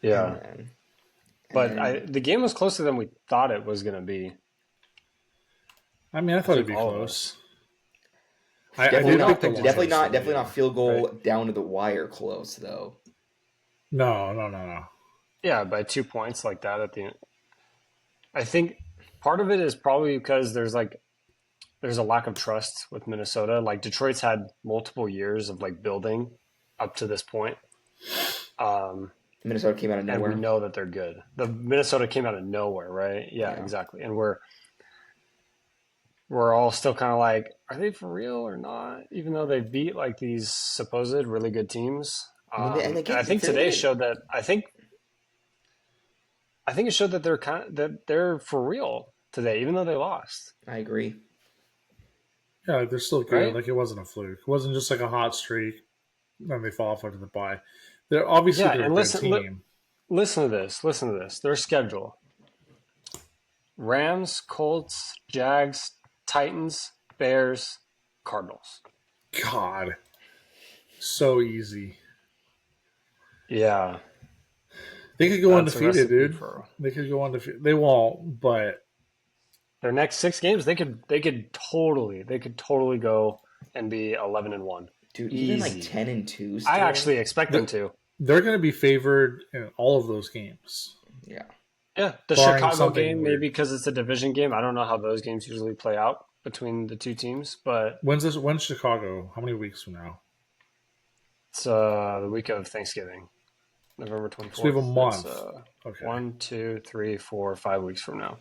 Yeah. But the game was closer than we thought it was going to be. I mean, I thought it'd be close. Definitely not field goal down to the wire close, though. No. Yeah, by 2 points like that at the end. I think part of it is probably because there's a lack of trust with Minnesota. Like, Detroit's had multiple years of building up to this point. Minnesota came out of nowhere. And we know that they're good. The Minnesota came out of nowhere, right? Yeah, exactly. And we're all still kind of like, are they for real or not? Even though they beat these supposed really good teams. And I think today showed that. I think it showed that they're for real today, even though they lost. I agree. Yeah, they're still good. Right? It wasn't a fluke. It wasn't just a hot streak, and they fall off into the bye. They're obviously they're a good team. Listen to this. Their schedule: Rams, Colts, Jags, Titans, Bears, Cardinals. God, so easy. Yeah. They could go undefeated, dude. They could go undefeated. They won't, but their next 6 games, they could totally go and be 11-1. Dude, even 10-2. I actually expect them to. They're going to be favored in all of those games. Yeah. Yeah, the Chicago game, maybe because it's a division game. I don't know how those games usually play out between the two teams, but when's Chicago? How many weeks from now? It's the week of Thanksgiving. November 24th. So we have a month. Okay. 1, 2, 3, 4, 5 weeks from now.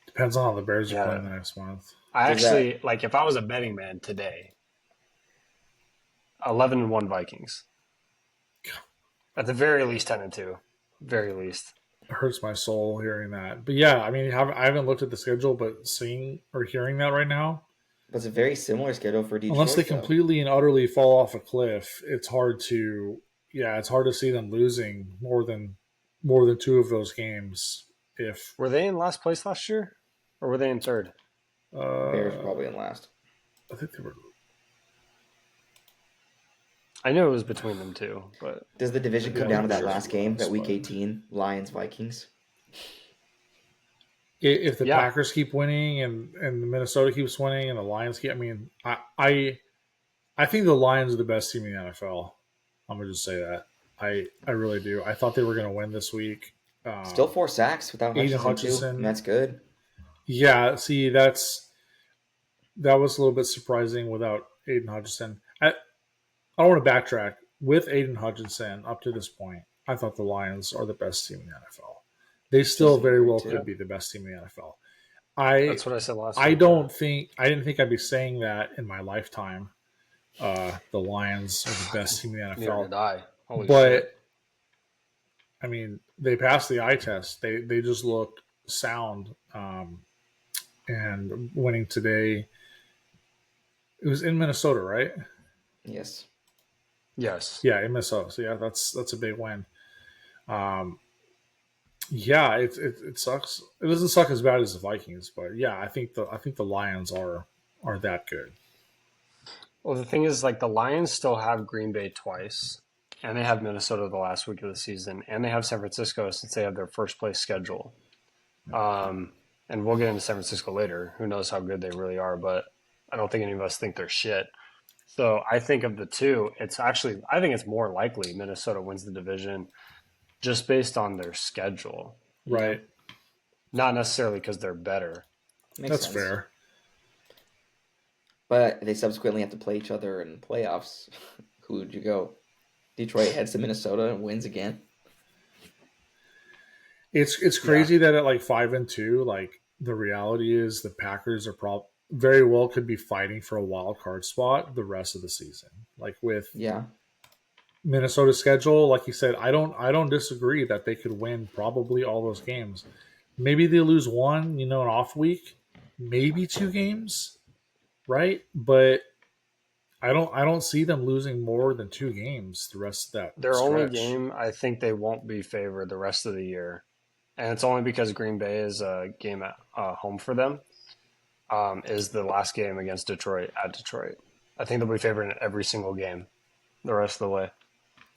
Depends on how the Bears are playing the next month. I actually, if I was a betting man today, 11-1 Vikings. At the very least, 10-2. Very least. It hurts my soul hearing that. But yeah, I mean, I haven't looked at the schedule, but seeing or hearing that right now. But it's a very similar schedule for Detroit. Unless they completely and utterly fall off a cliff, it's hard to see them losing more than 2 of those games. Were they in last place last year, or were they in third? Bears probably in last. I think they were. I knew it was between them two, but does the division come down to that last game, that Week 18, Lions Vikings? If the Packers keep winning and the Minnesota keeps winning and the Lions keep, I think the Lions are the best team in the NFL. I'm gonna just say that. I really do. I thought they were gonna win this week. Still 4 sacks without Hutchinson. And that's good. Yeah, see, that was a little bit surprising without Aiden Hutchinson. I don't want to backtrack. With Aiden Hutchinson up to this point, I thought the Lions are the best team in the NFL. They still very well could be the best team in the NFL. That's what I said last week. I didn't think I'd be saying that in my lifetime. The Lions are the best team in the NFL. Neither did I. Holy but shit. I mean, they passed the eye test. They just looked sound. And winning today, it was in Minnesota, right? Yes. Yeah, in Minnesota. So yeah, that's a big win. Yeah, it sucks. It doesn't suck as bad as the Vikings, but yeah, I think the Lions are that good. Well, the thing is, the Lions still have Green Bay twice, and they have Minnesota the last week of the season, and they have San Francisco since they have their first place schedule. And we'll get into San Francisco later. Who knows how good they really are, but I don't think any of us think they're shit. So I think of the two, I think it's more likely Minnesota wins the division just based on their schedule. Right. Not necessarily because they're better. Makes That's sense. fair. But they subsequently have to play each other in playoffs. Who would you go? Detroit heads to Minnesota and wins again. It's Yeah, crazy that at like 5-2, like the reality is the Packers are very well could be fighting for a wild card spot the rest of the season. Like with Yeah. Minnesota's schedule, like you said, I don't disagree that they could win probably all those games. Maybe they lose one, an off week, maybe 2 games, right? But I don't see them losing more than 2 games the rest of that their only stretch. game I think they won't be favored the rest of the year, and it's only because Green Bay is a game at home for them. Is the last game against Detroit at Detroit. I think they'll be favored in every single game the rest of the way.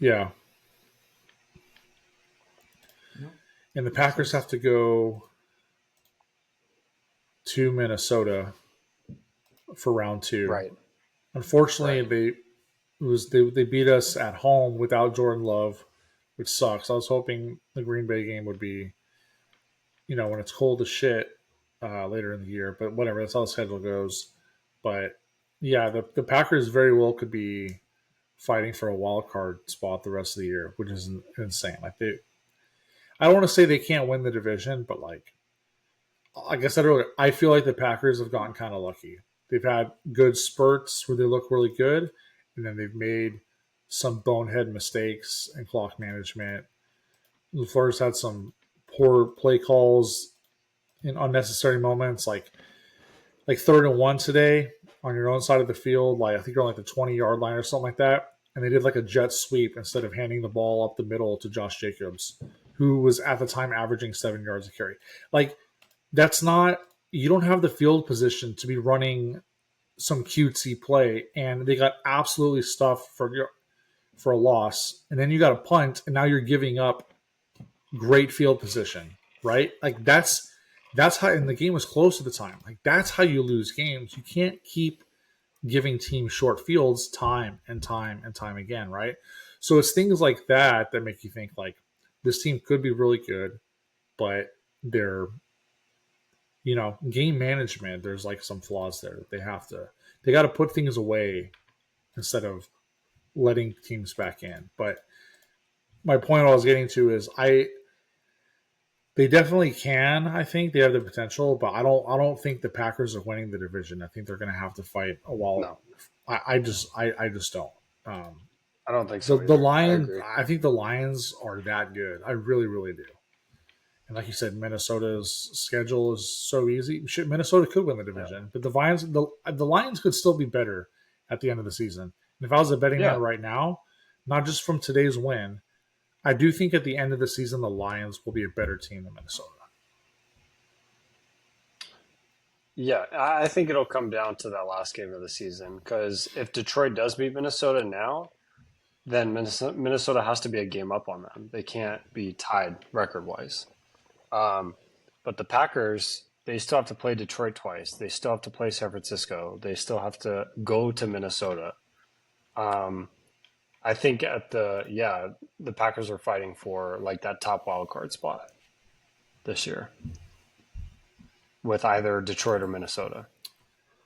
Yeah. No, And the makes Packers sense. have to go to Minnesota for round 2. Right, Unfortunately, right. they beat us at home without Jordan Love, which sucks. I was hoping the Green Bay game would be, when it's cold as shit later in the year, but whatever. That's how the schedule goes. But yeah, the Packers very well could be fighting for a wild card spot the rest of the year, which is insane. I don't want to say they can't win the division, but like I said earlier, I feel like the Packers have gotten kind of lucky. They've had good spurts where they look really good, and then they've made some bonehead mistakes in clock management. LaFleur's had some poor play calls in unnecessary moments, like 3rd and 1 today on your own side of the field. Like I think you're on like the 20-yard line or something like that, and they did like a jet sweep instead of handing the ball up the middle to Josh Jacobs, who was at the time averaging 7 yards a carry. Like that's not you don't have the field position to be running some cutesy play, and they got absolutely stuffed for a loss, and then you got a punt, and now you're giving up great field position, right? Like that's how, and the game was close at the time. Like that's how you lose games. You can't keep giving teams short fields time and time and time again, right? So it's things like that that make you think like this team could be really good, but they're game management, there's like some flaws there that they got to put things away instead of letting teams back in. But my point I was getting to is they definitely can. I think they have the potential, but I don't think the Packers are winning the division. I think they're going to have to fight a while. No, I just don't. Um, I don't think the so the either. I Lions, agree. I think the Lions are that good. I really really do. And like you said, Minnesota's schedule is so easy. Shit, Minnesota could win the Yeah, division, but the Lions could still be better at the end of the season. And if I was a betting man yeah, right now, not just from today's win, I do think at the end of the season the Lions will be a better team than Minnesota. yeah. I think it'll come down to that last game of the season because if Detroit does beat Minnesota now, then Minnesota has to be a game up on them. They can't be tied record wise. Um, but the Packers, they still have to play Detroit twice. They still have to play San Francisco. They still have to go to Minnesota. Um, I think the Packers are fighting for like that top wild card spot this year with either Detroit or Minnesota.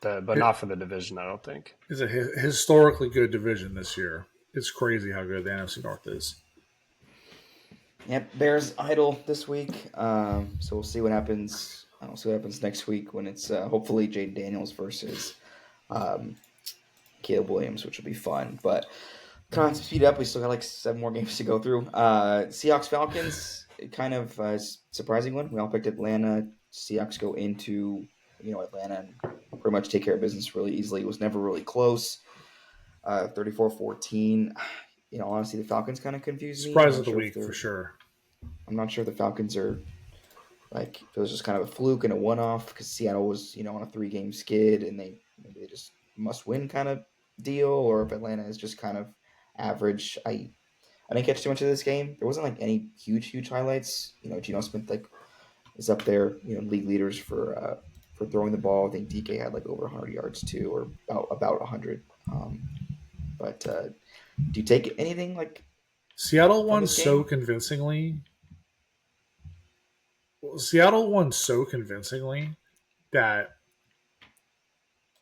But It not for the division, I don't think. is a historically good division this year. It's crazy how good the NFC North is. Yep, Bears idle this week. So we'll see what happens. We'll see what happens next week when it's hopefully Jade Daniels versus um, Caleb Williams, which will be fun. But kind of speed up. We still got like 7 more games to go through. Seahawks Falcons, kind of surprising one. We all picked Atlanta. Seahawks go into Atlanta and pretty much take care of business really easily. It was never really close. 34-14. Honestly, the Falcons kind of confused me. Surprise of the week for sure. I'm not sure if the Falcons are like if it was just kind of a fluke and a one-off because Seattle was on a 3-game skid and maybe they just must win kind of deal, or if Atlanta is just kind of average. I didn't catch too much of this game. There wasn't like any huge highlights. Geno Smith is up there, league leaders for throwing the ball. I think DK had like over 100 yards too, or about 100. But do you take anything like Seattle from won this so game? convincingly. Seattle won so convincingly that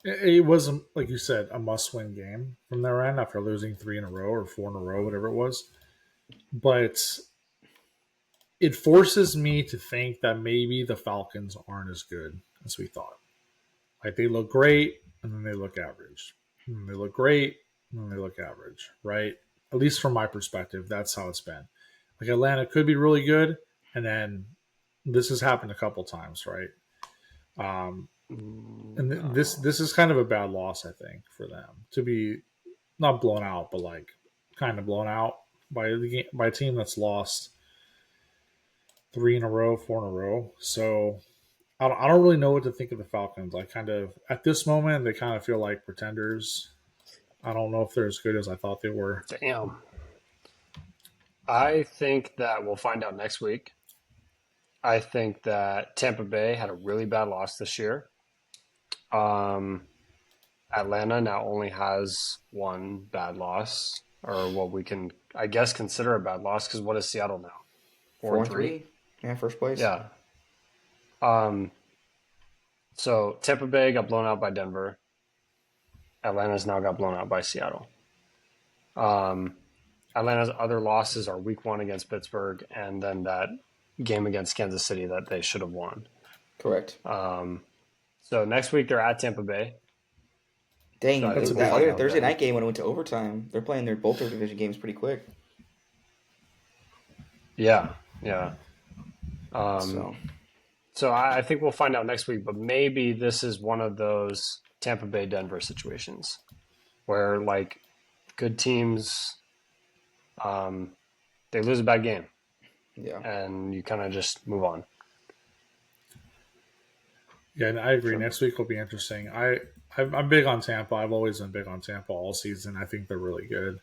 it wasn't, like you said, a must-win game from their end after losing 3 in a row or 4 in a row, whatever it was. But it forces me to think that maybe the Falcons aren't as good as we thought. Like they look great and then they look average. And they look great and then they look average, right? At least from my perspective, that's how it's been. Like Atlanta could be really good, and then this has happened a couple times, right? And this is kind of a bad loss, I think, for them to be not blown out, but like kind of blown out by a team that's lost 3 in a row, 4 in a row. So I don't really know what to think of the Falcons. I kind of at this moment they kind of feel like pretenders. I don't know if they're as good as I thought they were. Damn. I think that we'll find out next week. I think that Tampa Bay had a really bad loss this year. Atlanta now only has one bad loss, or what we can, I guess, consider a bad loss. Because what is Seattle now? 4-3. Yeah, first place. Yeah. So Tampa Bay got blown out by Denver. Atlanta's now got blown out by Seattle. Atlanta's other losses are Week 1 against Pittsburgh, and then that game against Kansas City that they should have won. Correct. So next week they're at Tampa Bay. Dang, So that other Thursday night game when it went to overtime, they're playing both their division games pretty quick. Yeah. So I think we'll find out next week, but maybe this is one of those Tampa Bay Denver situations where like good teams, they lose a bad game. Yeah. And you kind of just move on. Yeah, and I agree. Sure. Next week will be interesting. I'm big on Tampa. I've always been big on Tampa all season. I think they're really good.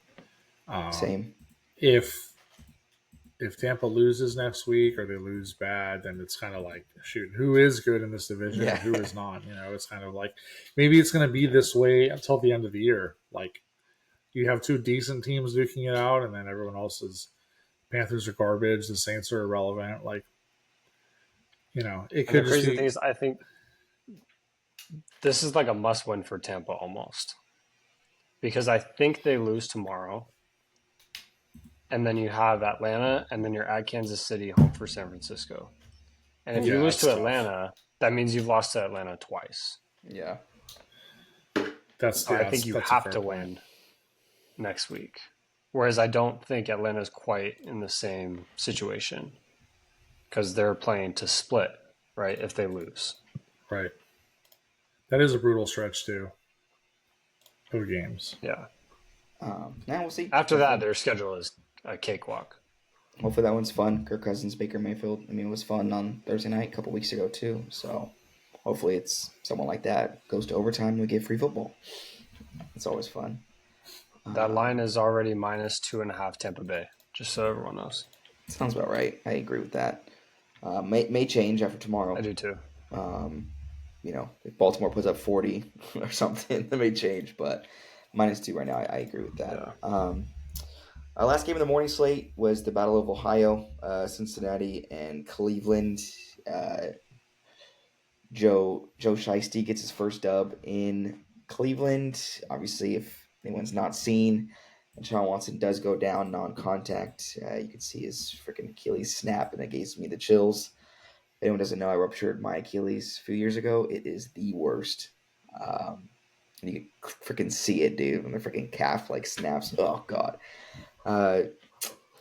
Same. If Tampa loses next week or they lose bad, then it's kind of like, shoot, who is good in this division and who is not? You know, it's kind of like maybe it's going to be this way until the end of the year. Like you have 2 decent teams duking it out, and then everyone else is Panthers are garbage. The Saints are irrelevant. Like, you know, it could. And the crazy thing is, I think this is like a must-win for Tampa almost, because I think they lose tomorrow, and then you have Atlanta, and then you're at Kansas City, home for San Francisco. And if you lose to Atlanta, that means you've lost to Atlanta twice. Yeah. I think you have to win next week. Whereas I don't think Atlanta's quite in the same situation because they're playing to split, right, if they lose. Right. That is a brutal stretch, too, of games. Yeah. Now we'll see. After that, their schedule is a cakewalk. Hopefully that one's fun. Kirk Cousins, Baker Mayfield. I mean, it was fun on Thursday night a couple weeks ago, too. So hopefully it's someone like that. Goes to overtime and we get free football. It's always fun. That line is already minus 2.5 Tampa Bay, just so everyone knows. Sounds about right. I agree with that. May change after tomorrow. I do too. You know, if Baltimore puts up 40 or something, that may change. But -2 right now, I agree with that. Yeah. Our last game of the morning slate was the Battle of Ohio, Cincinnati and Cleveland. Joe Shiesty gets his first dub in Cleveland. Obviously, if anyone's not seen, and Sean Watson does go down non-contact, you can see his freaking Achilles snap, and it gives me the chills. If anyone doesn't know, I ruptured my Achilles a few years ago. It is the worst. And you can freaking see it, dude, when the freaking calf like snaps. Oh, God.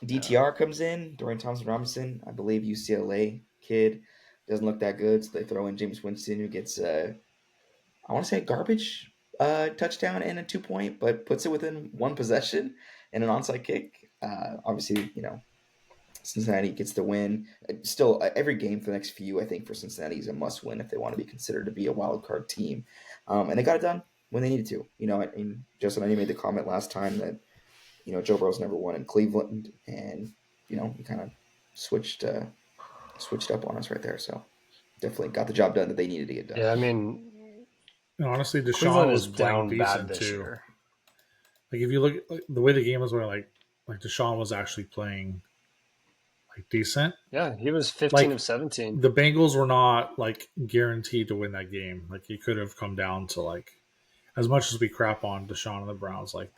DTR comes in, Dorian Thompson-Robinson, I believe UCLA kid. Doesn't look that good, so they throw in James Winston, who gets, I want to say a garbage touchdown and a 2-point, but puts it within one possession and an onside kick. Obviously, you know, Cincinnati gets the win. Still, every game for the next few, I think, for Cincinnati is a must-win if they want to be considered to be a wild card team. And they got it done when they needed to. You know, I mean, Justin, I know you made the comment last time that, you know, Joe Burrow's never won in Cleveland, and, you know, he kind of switched up on us right there. So definitely got the job done that they needed to get done. Yeah, I mean, honestly, Deshaun was playing decent too. Year. Like if you look at the way the game was going, like Deshaun was actually playing like decent. Yeah, he was 15 Like of 17. the Bengals were not like guaranteed to win that game. Like it could have come down to like as much as we crap on Deshaun and the Browns, like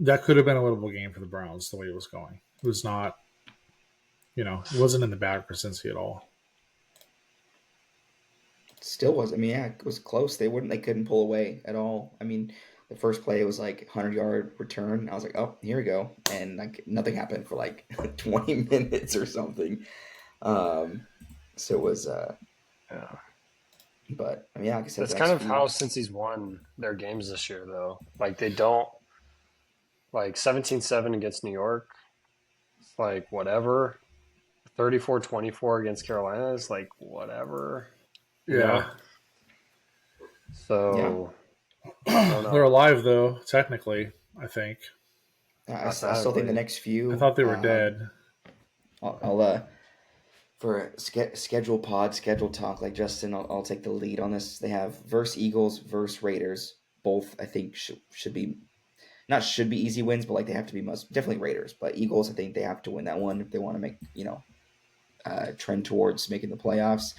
that could have been a winnable game for the Browns the way it was going. It was not, it wasn't in the bag for Cincy at all. Still was. I mean, yeah, it was close. They couldn't pull away at all. I mean, the first play was like 100-yard return. I was like, oh, here we go, and like nothing happened for like 20 minutes or something. So it was. Yeah. But I mean, yeah, like I said, That's kind of how Cincy's won their games this year, though. Like they don't like 17-7 against New York. It's like whatever. 34-24 against Carolina is like whatever. Yeah. So They're alive though, technically, I think. I still think the next few. I thought they were dead. I'll for schedule talk, like Justin, I'll take the lead on this. They have versus Eagles, versus Raiders. Both I think should be easy wins, but like they have to be definitely Raiders. But Eagles, I think they have to win that one if they want to make trend towards making the playoffs.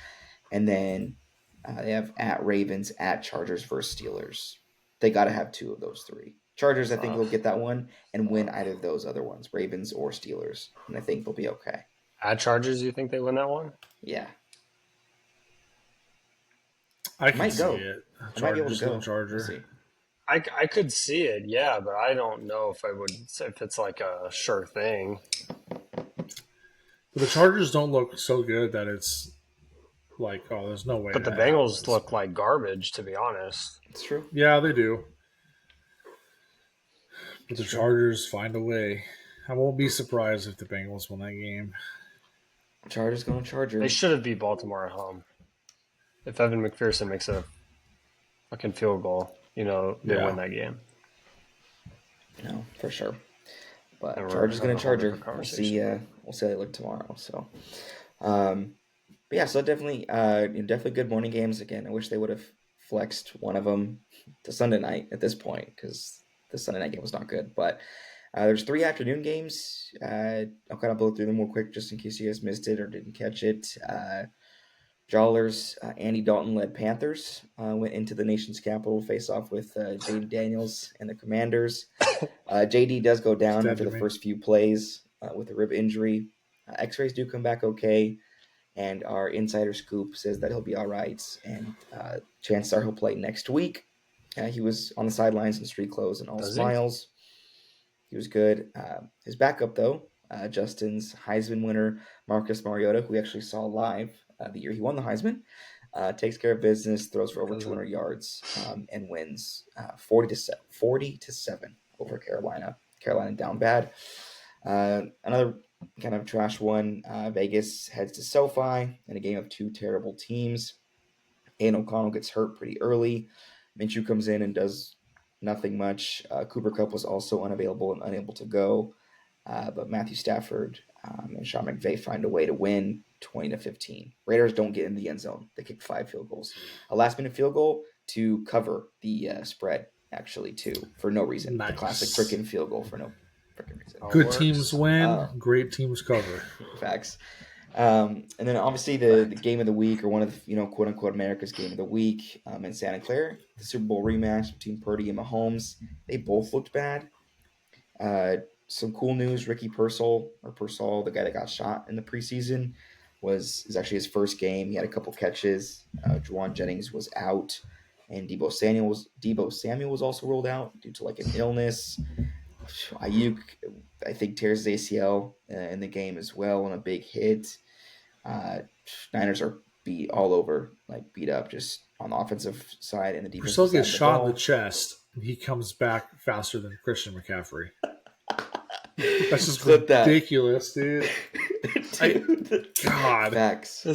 And then they have at Ravens, at Chargers versus Steelers. They got to have two of those three. Chargers, I think they'll get that one and win either of those other ones, Ravens or Steelers, and I think they'll be okay. At Chargers, you think they win that one? Yeah. I can see it. I might be able to go. Charger. We'll see. I could see it, yeah, but I don't know if it's like a sure thing. But the Chargers don't look so good that it's like, oh, there's no way. But the Bengals look like garbage, to be honest. It's true. Yeah, they do. But the Chargers find a way. I won't be surprised if the Bengals win that game. Chargers going Chargers. They should have beat Baltimore at home. If Evan McPherson makes a fucking field goal, they win that game. No, for sure. But Chargers going to Charger. We'll see how they look tomorrow. So, but yeah, so definitely good morning games. Again, I wish they would have flexed one of them to Sunday night at this point because the Sunday night game was not good. But there's 3 afternoon games. I'll kind of blow through them real quick just in case you guys missed it or didn't catch it. Jawlers, Andy Dalton-led Panthers went into the nation's capital to face off with Jaden Daniels and the Commanders. JD does go down after the first few plays with a rib injury. X-rays do come back okay, and our insider scoop says that he'll be all right, and chances are he'll play next week. He was on the sidelines in street clothes and all smiles. He was good. His backup, though, Justin's Heisman winner, Marcus Mariota, who we actually saw live the year he won the Heisman, takes care of business, throws for over 200 yards, and wins 40-7 over Carolina. Carolina down bad. Another kind of trash one. Vegas heads to SoFi in a game of 2 terrible teams. Aiden O'Connell gets hurt pretty early. Minshew comes in and does nothing much. Cooper Kupp was also unavailable and unable to go. But Matthew Stafford and Sean McVay find a way to win 20-15. Raiders don't get in the end zone. They kick 5 field goals. A last-minute field goal to cover the spread, actually, too, for no reason. Nice. The classic freaking field goal for no freaking reason. Good teams win. Great teams cover. Facts. And then obviously the game of the week, or one of the quote unquote America's game of the week, in Santa Clara, the Super Bowl rematch between Purdy and Mahomes. They both looked bad. Some cool news: Ricky Pearsall, the guy that got shot in the preseason, is actually his first game. He had a couple catches. Juwan Jennings was out, and Debo Samuel was also rolled out due to like an illness. Ayuk, I think, tears his ACL in the game as well on a big hit. Niners are beat up just on the offensive side and the defensive side. Purcell gets shot in the chest, and he comes back faster than Christian McCaffrey. That's just ridiculous, dude. God. Facts.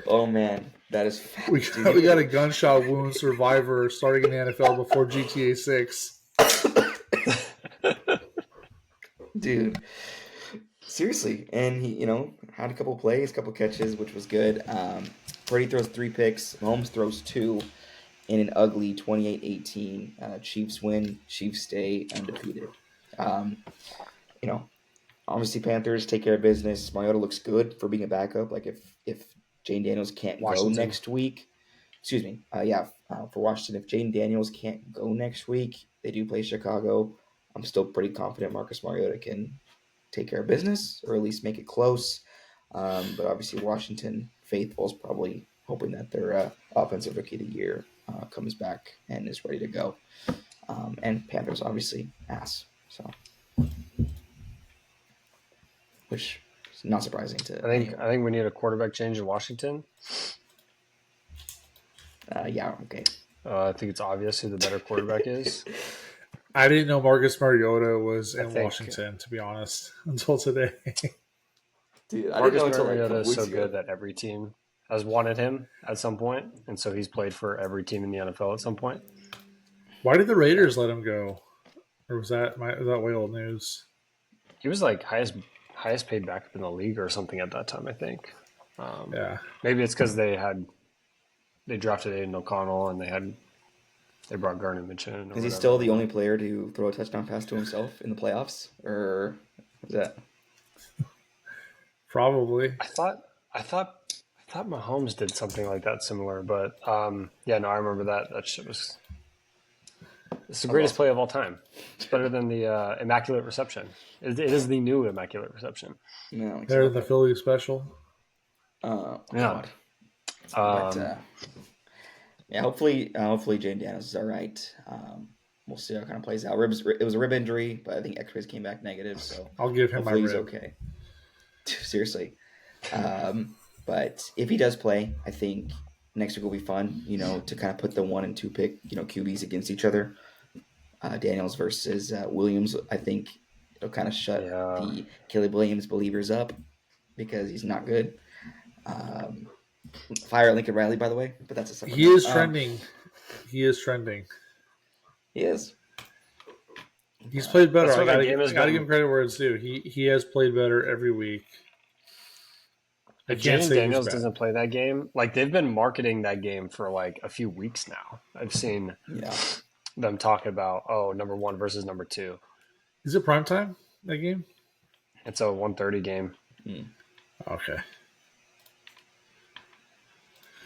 Oh, man. That is facts. We got a gunshot wound survivor starting in the NFL before GTA 6. Dude. Seriously. And he, had a couple plays, couple catches, which was good. Purdy throws 3 picks. Mahomes throws 2 in an ugly 28-18. Chiefs win. Chiefs stay undefeated. Obviously, Panthers take care of business. Mariota looks good for being a backup. Like if Jane Daniels can't go Washington. next week, excuse me, for Washington, if Jane Daniels can't go next week, they do play Chicago. I'm still pretty confident Marcus Mariota can take care of business or at least make it close. But obviously, Washington faithful is probably hoping that their offensive rookie of the year comes back and is ready to go. And Panthers obviously ass. So, which is not surprising to anyone. I think we need a quarterback change in Washington. Yeah, okay. I think it's obvious who the better quarterback is. I didn't know Marcus Mariota was in think- Washington, to be honest, until today. Dude, I didn't Marcus know until like a Mariota couple is weeks so ago. good that every team has wanted him at some point, and so he's played for every team in the NFL at some point. Why did the Raiders let him go? Or was that way old news? He was like highest paid backup in the league or something at that time, I think. Yeah. Maybe it's because they drafted Aiden O'Connell and they brought Gardner Minshew. Is he still the only player to throw a touchdown pass to himself in the playoffs, or is that? Probably. I thought Mahomes did something like that similar, but I remember that. That shit was. It's the greatest play of all time. It's better than the Immaculate Reception. It is the new Immaculate Reception. No, Better than the Philly special. Yeah. God. But yeah, hopefully Jane Daniels is all right. We'll see how it kind of plays out. It was a rib injury, but I think X-rays came back negative, so I'll give him my hopefully he's rib. okay. Seriously. But if he does play, I think next week will be fun, to kind of put the 1 and 2 pick, QBs against each other. Daniels versus Williams, I think it'll kind of shut the Caleb Williams believers up because he's not good. Fire Lincoln Riley, by the way, but that's a separate. He is trending. He is trending. He is. He's played better. That's I what that gotta game has give been. him credit where it's due. He has played better every week. If Jaden Daniels doesn't play that game, like they've been marketing that game for like a few weeks now. I've seen them talk about number 1 versus number 2. Is it primetime, that game? It's a 1:30 game. Okay.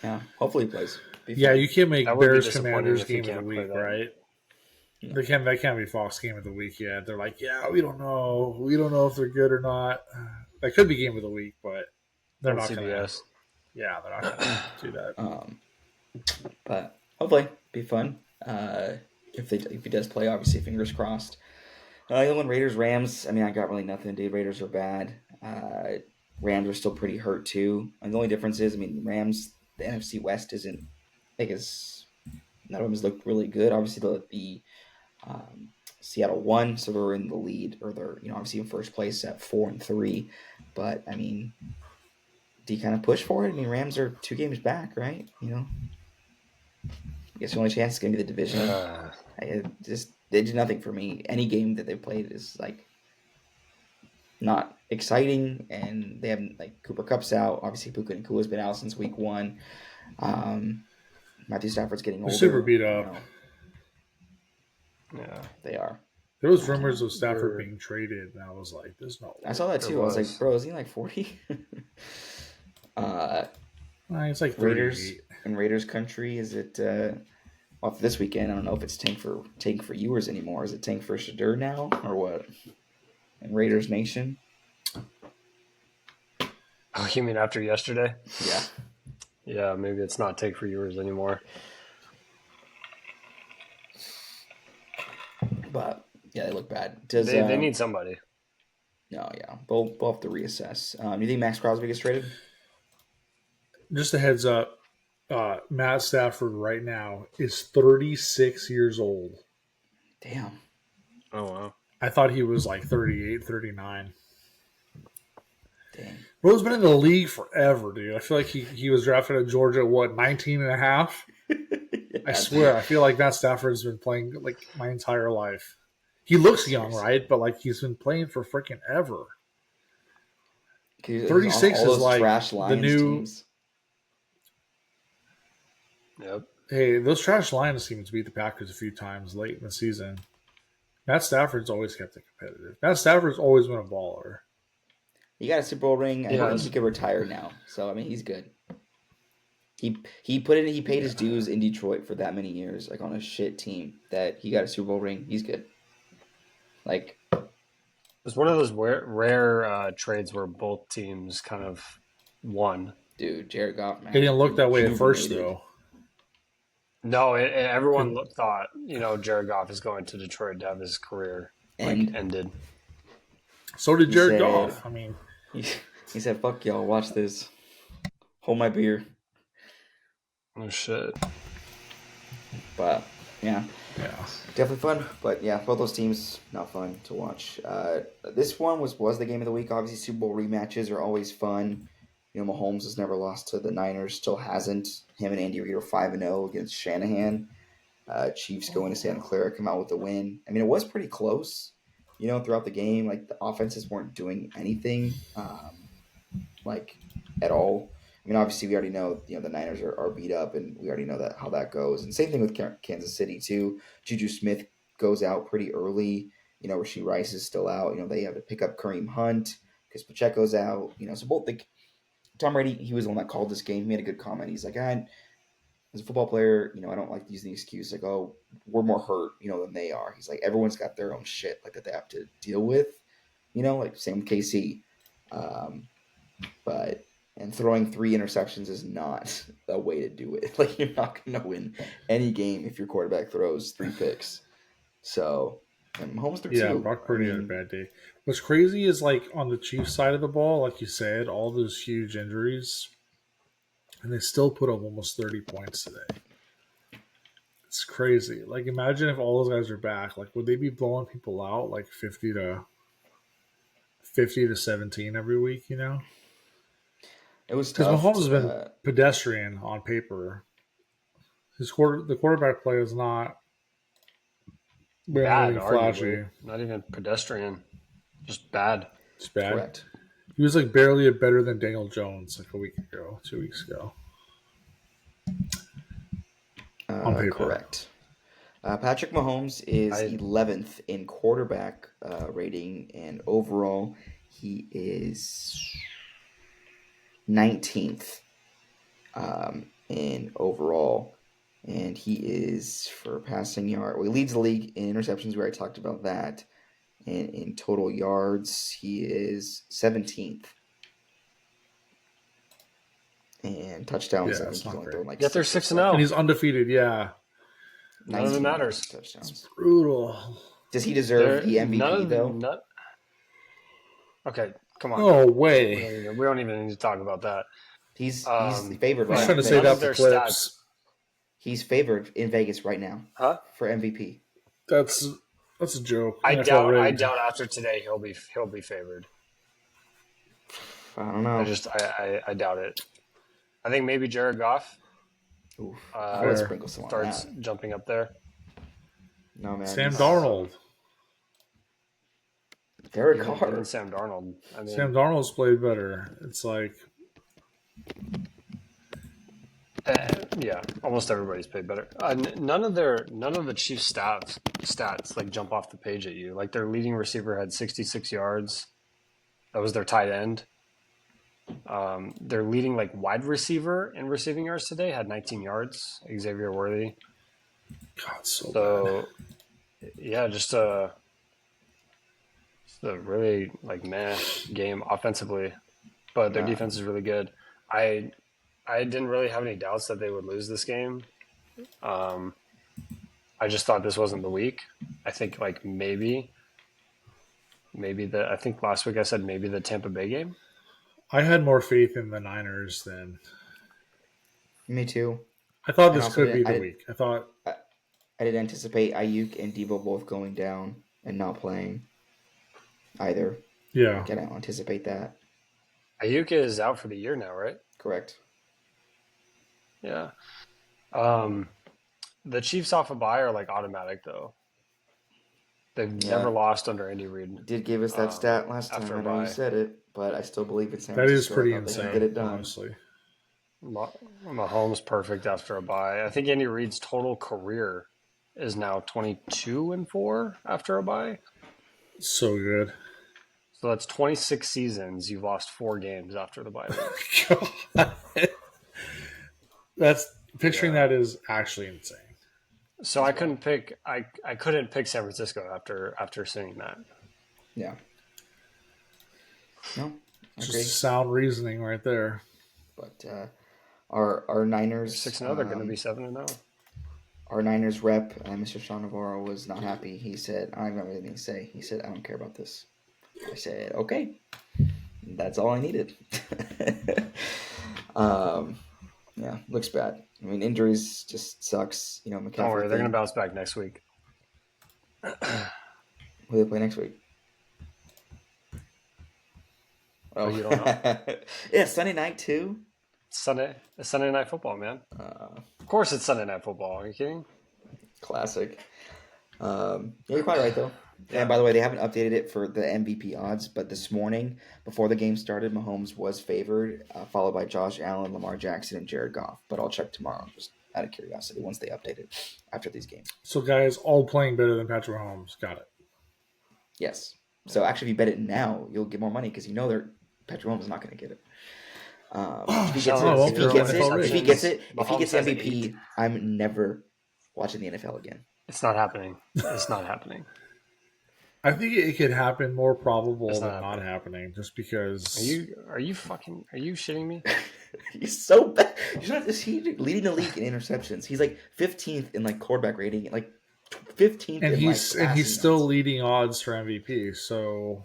Yeah, hopefully he plays. Yeah, you can't make That would be Bears disappointing Commanders if he game of the can't play week, that. right? Yeah. That can't be Fox game of the week yet. They're like, yeah, we don't know. We don't know if they're good or not. That could be game of the week, but they're not going to. Yeah, they're not going to do that. But hopefully, be fun. If he does play, obviously, fingers crossed. Raiders, Rams. I mean, I got really nothing. Dude, Raiders are bad. Rams are still pretty hurt too. And the only difference is, I mean, Rams, the NFC West isn't. I guess none of them has looked really good. Obviously, the Seattle won, so they're in the lead, or they're obviously in first place at 4-3. But I mean, do you kind of push for it? I mean, Rams are 2 games back, right? I guess the only chance is going to be the division. They did nothing for me. Any game that they played is like not exciting, and they haven't Cooper Kupp's out. Obviously, Puka Nakua's been out since week 1. Matthew Stafford's getting older. They're super beat up. Yeah, they are. There was rumors of Stafford being traded, and I was like, "There's no way." I saw that too. I was like, "Bro, is he like 40?" It's like Raiders in Raiders country. Is it off this weekend? I don't know if it's tank for Ewers anymore. Is it tank for Shadur now or what? In Raiders Nation. Oh, you mean after yesterday? Yeah. Yeah, maybe it's not take for yours anymore. But yeah, they look bad. They need somebody. No, yeah, they'll have to reassess. You think Max Crosby gets traded? Just a heads up, Matt Stafford right now is 36 years old. Damn. Oh, wow. I thought he was like 38, 39. Dang. Bro's been in the league forever, dude. I feel like he was drafted at Georgia at 19 and a half? Yeah. I swear, I feel like Matt Stafford's been playing like my entire life. He looks young, right? But he's been playing for freaking ever. 36 is like trash the new teams. Yep. Hey, those trash Lions teams beat the Packers a few times late in the season. Matt Stafford's always kept it competitive. Matt Stafford's always been a baller. He got a Super Bowl ring. I Yeah, think he could retire now. So I mean, he's good. He put in. He paid his dues in Detroit for that many years, like on a shit team. That he got a Super Bowl ring. He's good. Like, it's one of those rare trades where both teams kind of won. dude, Jared Goff, It man, didn't look that way at first, rejuvenated. though. No, everyone thought, Jared Goff is going to Detroit to have his career And ended. So did Jared said- Goff. I mean, he said, "Fuck y'all, watch this. Hold my beer." Oh shit! But yeah, yeah. definitely fun. But yeah, both those teams not fun to watch. This one was the game of the week. Obviously, Super Bowl rematches are always fun. Mahomes has never lost to the Niners, still hasn't. Him and Andy Reid are 5-0 against Shanahan. Chiefs go into Santa Clara, come out with the win. I mean, it was pretty close, throughout the game. Like, the offenses weren't doing anything, at all. I mean, obviously, we already know, the Niners are beat up, and we already know how that goes. And same thing with Kansas City, too. Juju Smith goes out pretty early. Rashee Rice is still out. They have to pick up Kareem Hunt because Pacheco's out. So both Tom Brady, he was the one that called this game. He made a good comment. He's like, as a football player, I don't like using the excuse like, oh, we're more hurt, than they are. He's like, everyone's got their own shit that they have to deal with, like same with KC. And throwing 3 interceptions is not a way to do it. Like, you're not going to win any game if your quarterback throws 3 picks. So, and Mahomes threw 2. Yeah, Brock Purdy had a bad day. What's crazy is, like, on the Chiefs side of the ball, like you said, all those huge injuries, and they still put up almost 30 points today. It's crazy. Like, imagine if all those guys are back. Like, would they be blowing people out like 50 to 17 every week? It was because tough. Mahomes has been pedestrian on paper. The quarterback play is not Bad, flashy. Arguably. Not even pedestrian. Just bad. It's bad. Correct. He was like barely better than Daniel Jones like 2 weeks ago. On paper. Correct. Patrick Mahomes is 11th in quarterback rating, and overall he is 19th in overall. And he is, for passing yard, well, he leads the league in interceptions. We already talked about that. And in total yards, he is 17th. And touchdowns, I think he's only throwing like Yet they're 6-0. And he's undefeated, yeah. None of it matters. Touchdowns. It's brutal. Does he deserve the MVP, though? Okay, come on. No way. We don't even need to talk about that. He's favored I was right trying to now. say that for clips. He's favored in Vegas right now for MVP. That's a joke. I doubt after today he'll be favored. I don't know. I doubt it. I think maybe Jared Goff Sprinkle some starts jumping up there. No, man. Sam Darnold. Derek Carr. Even Sam Darnold. I mean, Sam Darnold's played better. It's like... yeah, almost everybody's played better. None of the Chiefs stats like jump off the page at you. Like, their leading receiver had 66 yards. That was their tight end. Their leading like wide receiver in receiving yards today had 19 yards. Xavier Worthy. God, so bad. Yeah, just a really like meh game offensively, but their defense is really good. I didn't really have any doubts that they would lose this game. I just thought this wasn't the week. I think like maybe I think last week I said maybe the Tampa Bay game. I had more faith in the Niners than... Me too. I thought this could be the week. I didn't anticipate Ayuk and Debo both going down and not playing either. Yeah. I didn't anticipate that. Ayuk is out for the year now, right? Correct. Yeah. The Chiefs off a bye are like automatic though. They've never lost under Andy Reid. Did give us that stat last time. I know you said it, but I still believe in San Francisco. That is pretty insane. Get it done. Honestly. Mahomes perfect after a bye. I think Andy Reid's total career is now 22-4 after a bye. So good. So that's 26 seasons. You've lost 4 games after the bye week. That's picturing that is actually insane. So I couldn't pick. I couldn't pick San Francisco after seeing that. Yeah. No, I agree. Just sound reasoning right there. But our Niners 6-0. They're going to be 7-0. Our Niners rep, Mr. Sean Navarro, was not happy. He said, "I don't have anything to say." He said, "I don't care about this." I said, "Okay, that's all I needed." Yeah, looks bad. I mean, injuries just sucks. You know, McCaffrey. Don't worry, they're going to bounce back next week. Who do they play next week? Oh, you don't know? Yeah, Sunday night too. It's Sunday night football, man. Of course, it's Sunday night football. Are you kidding? Classic. Yeah, you're probably right though. Yeah. And by the way, they haven't updated it for the MVP odds, but this morning, before the game started, Mahomes was favored, followed by Josh Allen, Lamar Jackson, and Jared Goff. But I'll check tomorrow, just out of curiosity, once they update it after these games. So, guys, all playing better than Patrick Mahomes. Got it. Yes. So actually, if you bet it now, you'll get more money because you know Patrick Mahomes is not going to get it. If he gets it, if he gets MVP, I'm never watching the NFL again. It's not happening. It's not happening. I think it could happen more probable than not happening, just because. Are you shitting me? He's so bad. He's leading the league in interceptions. He's like 15th in like quarterback rating, like 15th. And he's still yards. Leading odds for MVP. So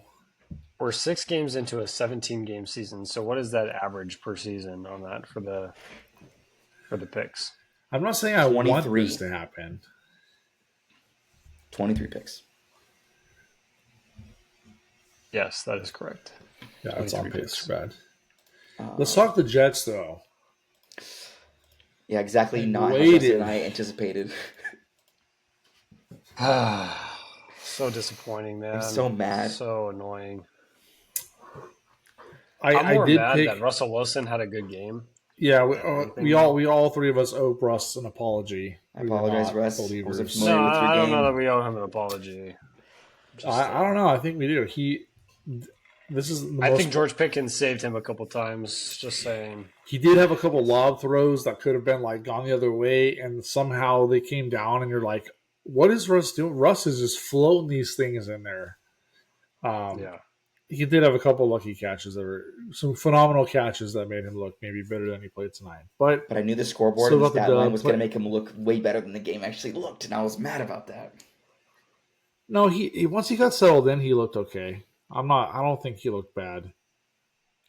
we're 6 games into a 17-game season. So what is that average per season on that for the picks? I'm not saying I want this to happen. 23 picks. Yes, that is correct. Yeah, it's on pace for bad. Let's talk the Jets, though. Yeah, exactly. Not how Justin and I anticipated. So disappointing, man. I'm so mad. So annoying. I'm more mad that Russell Wilson had a good game. Yeah, we all three of us owe Russ an apology. I apologize, Russ. I don't know that we owe him an apology. I don't know. I think we do. I think George Pickens saved him a couple times. Just saying. He did have a couple lob throws that could have been like gone the other way, and somehow they came down, and you're like, "What is Russ doing?" Russ is just floating these things in there. Yeah. He did have a couple lucky catches that were some phenomenal catches that made him look maybe better than he played tonight. But I knew the scoreboard and the stat line was going to make him look way better than the game actually looked, and I was mad about that. No, he once he got settled in, he looked okay. I don't think he looked bad.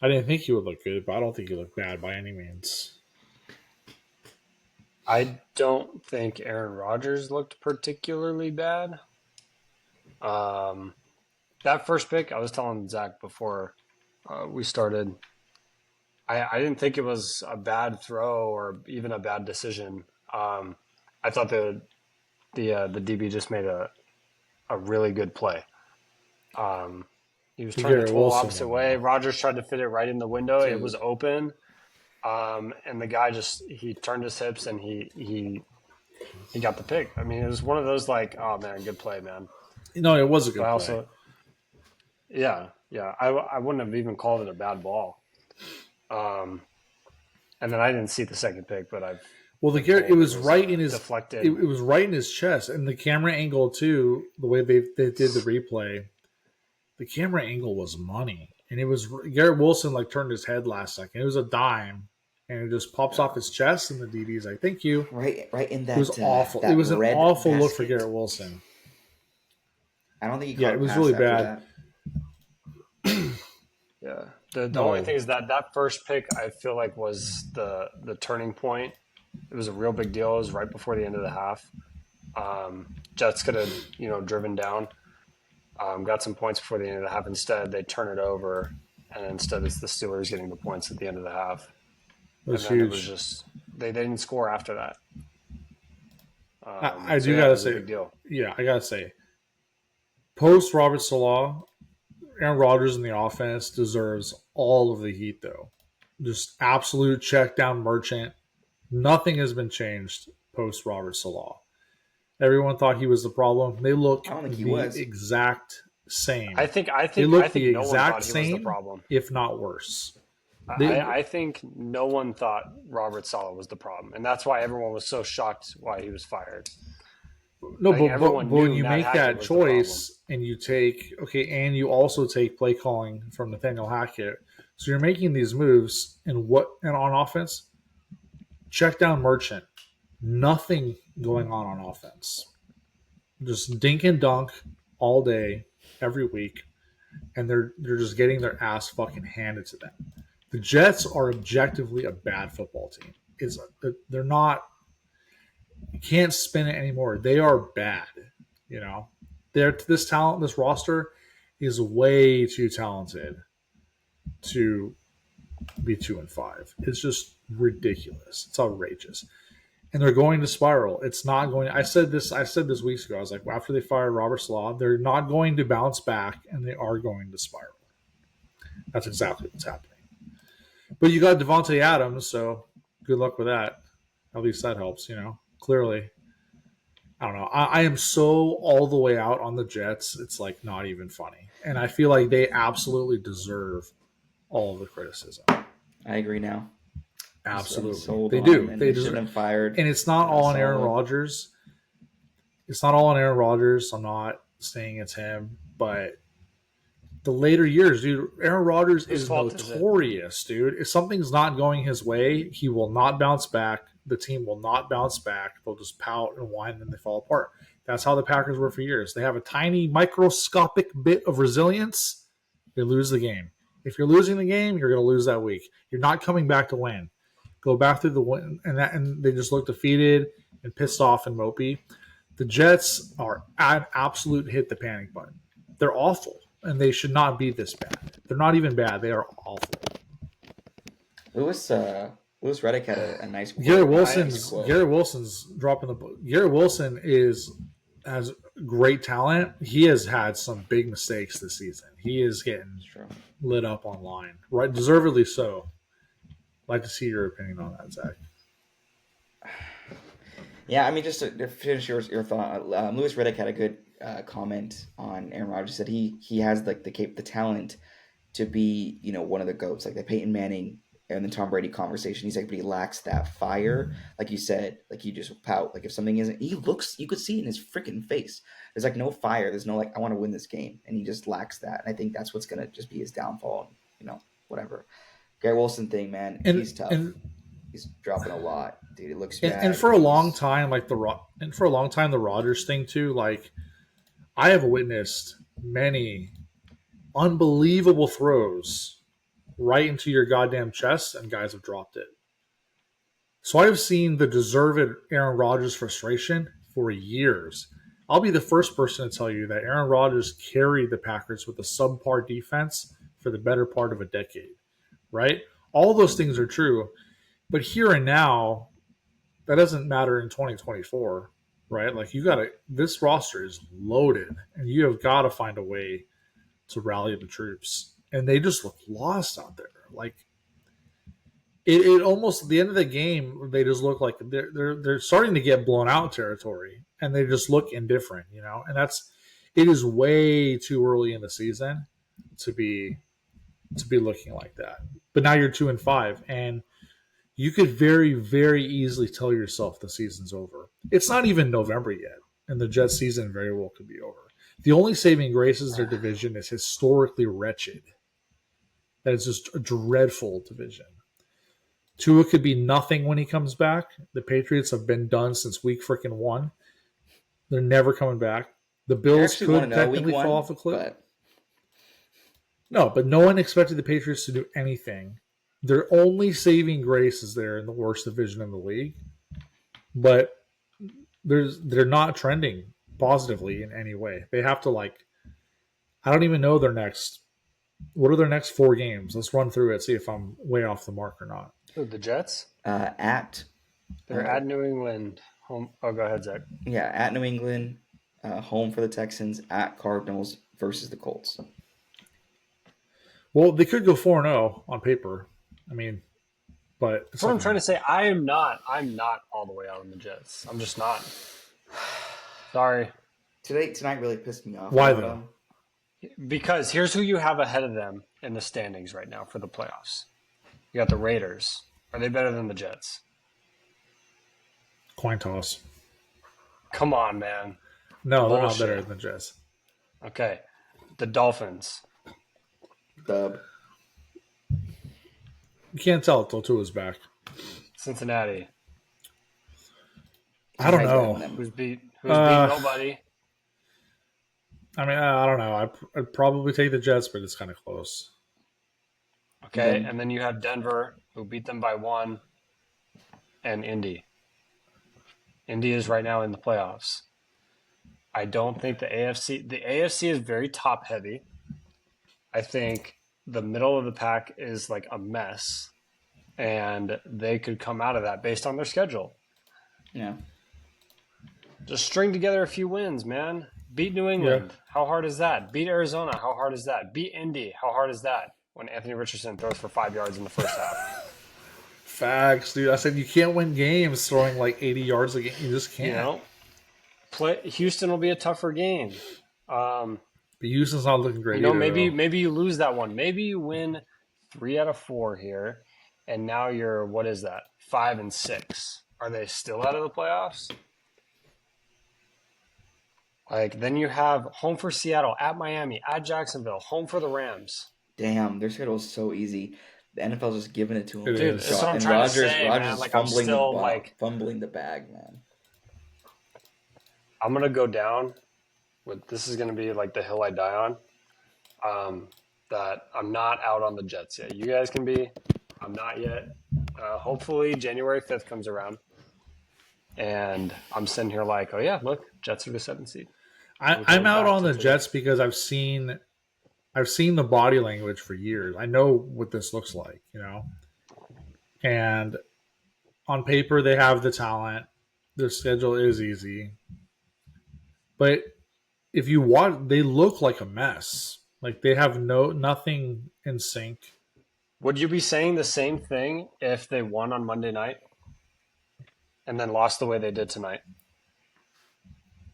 I didn't think he would look good, but I don't think he looked bad by any means. I don't think Aaron Rodgers looked particularly bad. That first pick, I was telling Zach before we started, I didn't think it was a bad throw or even a bad decision. I thought the DB just made a really good play. He was trying to pull the opposite way. Rodgers tried to fit it right in the window. It was open. And the guy he turned his hips and he got the pick. I mean, it was one of those like, oh man, good play, man. No, it was a good play. Yeah. I wouldn't have even called it a bad ball. And then I didn't see the second pick, but it was right in his deflected. It was right in his chest, and the camera angle too. The way they did the replay, the camera angle was money, and it was Garrett Wilson turned his head last second. It was a dime, and it just pops off his chest, and the DB's like, "Thank you." Right in that. It was awful. It was an awful look for Garrett Wilson. I don't think he. It was really bad. Yeah. The only thing is that first pick I feel like was the turning point. It was a real big deal. It was right before the end of the half. Jets could have driven down, got some points before the end of the half. Instead, they turn it over, and instead it's the Steelers getting the points at the end of the half. It was huge. It was just they didn't score after that. I gotta say, big deal. Yeah, I gotta say, post Robert Salah, Aaron Rodgers in the offense deserves all of the heat, though. Just absolute check down merchant. Nothing has been changed post Robert Salah. Everyone thought he was the problem. They look exact same. I think They look the the no one thought exact he was the same, problem. if not worse. They, I think no one thought Robert Saleh was the problem, and that's why everyone was so shocked why he was fired. no, I think but everyone when knew you Nat make Hackett that was the problem. choice and you take and you also take play calling from Nathaniel Hackett, so you're making these moves and on offense, check down Merchant, nothing going on offense, just dink and dunk all day, every week, and they're just getting their ass fucking handed to them. The Jets are objectively a bad football team. They're not. You can't spin it anymore. They are bad. You know, this talent, this roster is way too talented to be 2-5. It's just ridiculous. It's outrageous, and they're going to spiral. It's not going. I said this weeks ago. I was like, after they fire Robert Slaw, they're not going to bounce back, and they are going to spiral. That's exactly what's happening. But you got Davante Adams, so good luck with that. At least that helps, Clearly, I don't know. I am so all the way out on the Jets. It's like not even funny, and I feel like they absolutely deserve all of the criticism. I agree now. Absolutely, they do. They shouldn't have fired. And it's not all on Aaron Rodgers. It's not all on Aaron Rodgers. I'm not saying it's him, but the later years, dude, Aaron Rodgers is notorious, dude. If something's not going his way, he will not bounce back. The team will not bounce back. They'll just pout and whine and they fall apart. That's how the Packers were for years. They have a tiny microscopic bit of resilience. They lose the game. If you're losing the game, you're going to lose that week. You're not coming back to win. Go back through the win, and they just look defeated and pissed off and mopey. The Jets are an absolute hit the panic button. They're awful. And they should not be this bad. They're not even bad. They are awful. Lewis Reddick had a nice quote. Garrett Wilson's dropping the book. Garrett Wilson has great talent. He has had some big mistakes this season. He is getting lit up online, right? Deservedly so. I'd like to see your opinion on that, Zach. Yeah, I mean, just to finish your thought, Lewis Reddick had a good comment on Aaron Rodgers. Said he has like the talent to be one of the GOATs, like the Peyton Manning and the Tom Brady conversation. He's like, but he lacks that fire, like you said, like he just pout. Like if something isn't, you could see it in his freaking face. There's like no fire. There's no like I want to win this game, and he just lacks that. And I think that's what's gonna just be his downfall. Whatever. Garrett Wilson thing, man, he's tough. He's dropping a lot, dude. It looks bad. And for a long time, the Rodgers thing too. Like I have witnessed many unbelievable throws right into your goddamn chest, and guys have dropped it. So I've seen the deserved Aaron Rodgers frustration for years. I'll be the first person to tell you that Aaron Rodgers carried the Packers with a subpar defense for the better part of a decade, right? All those things are true. But here and now, that doesn't matter in 2024, right? Like this roster is loaded, and you have got to find a way to rally the troops. And they just look lost out there. Like it almost at the end of the game, they just look like they're starting to get blown out territory, and they just look indifferent, And it is way too early in the season to be looking like that. But now you're 2-5, and you could very, very easily tell yourself the season's over. It's not even November yet, and the Jets season very well could be over. The only saving grace is their division is historically wretched. That is just a dreadful division. Tua could be nothing when he comes back. The Patriots have been done since week freaking 1. They're never coming back. The Bills could technically fall off a cliff. No, but no one expected the Patriots to do anything. Their only saving grace is they're in the worst division in the league. But they're not trending positively in any way. They have to I don't even know what are their next 4 games? Let's run through it, see if I'm way off the mark or not. Who, the Jets? They're at New England. Home. Oh, go ahead, Zach. Yeah, at New England, home for the Texans, at Cardinals versus the Colts. Well, they could go 4-0 on paper. I mean, but that's what I'm trying to say. I'm not all the way out on the Jets. I'm just not. Sorry. Tonight really pissed me off. Why though? Because here's who you have ahead of them in the standings right now for the playoffs. You got the Raiders. Are they better than the Jets? Coin toss. Come on, man. No, they're not Bullshit. better than the Jets. Okay. The Dolphins. Dub. You can't tell until Tua's back. Cincinnati. I don't Cincinnati's better than know. them. Who's beat nobody? I mean, I don't know. I'd probably take the Jets, but it's kind of close. Okay, and then you have Denver, who beat them by 1, and Indy. Indy is right now in the playoffs. I don't think the AFC is very top heavy. I think the middle of the pack is like a mess, and they could come out of that based on their schedule. Yeah. Just string together a few wins, man. Beat New England. Yeah. How hard is that? Beat Arizona. How hard is that? Beat Indy. How hard is that? When Anthony Richardson throws for 5 yards in the first half. Facts, dude. I said you can't win games throwing like 80 yards a game. You just can't. Houston will be a tougher game. But Houston's not looking great. Maybe you lose that one. Maybe you win 3 out of 4 here, and now you're 5 and 6. Are they still out of the playoffs? Like then you have home for Seattle, at Miami, at Jacksonville, home for the Rams. Damn, their schedule is so easy. The NFL's just giving it to them. Dude, that's what I'm trying to say, man. Like, I'm still, fumbling the bag, man. I'm gonna go down with this is gonna be like the hill I die on. That I'm not out on the Jets yet. You guys can be. I'm not yet. Hopefully January 5th comes around, and I'm sitting here like, oh yeah, look, Jets are the 7th seed. I'm out on the Jets because I've seen the body language for years. I know what this looks like, And on paper, they have the talent. Their schedule is easy. But if you watch, they look like a mess. Like they have nothing in sync. Would you be saying the same thing if they won on Monday night and then lost the way they did tonight?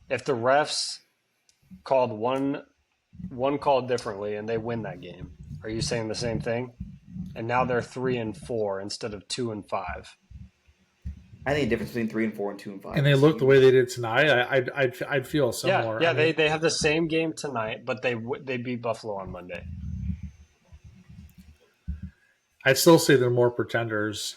If the refs called one call differently and they win that game, are you saying the same thing? And now they're 3 and 4 instead of 2 and 5. I think the difference between 3 and 4 and 2 and 5. And they look the way they did tonight. I'd feel similar. Yeah. They have the same game tonight, but they beat Buffalo on Monday. I'd still say they're more pretenders.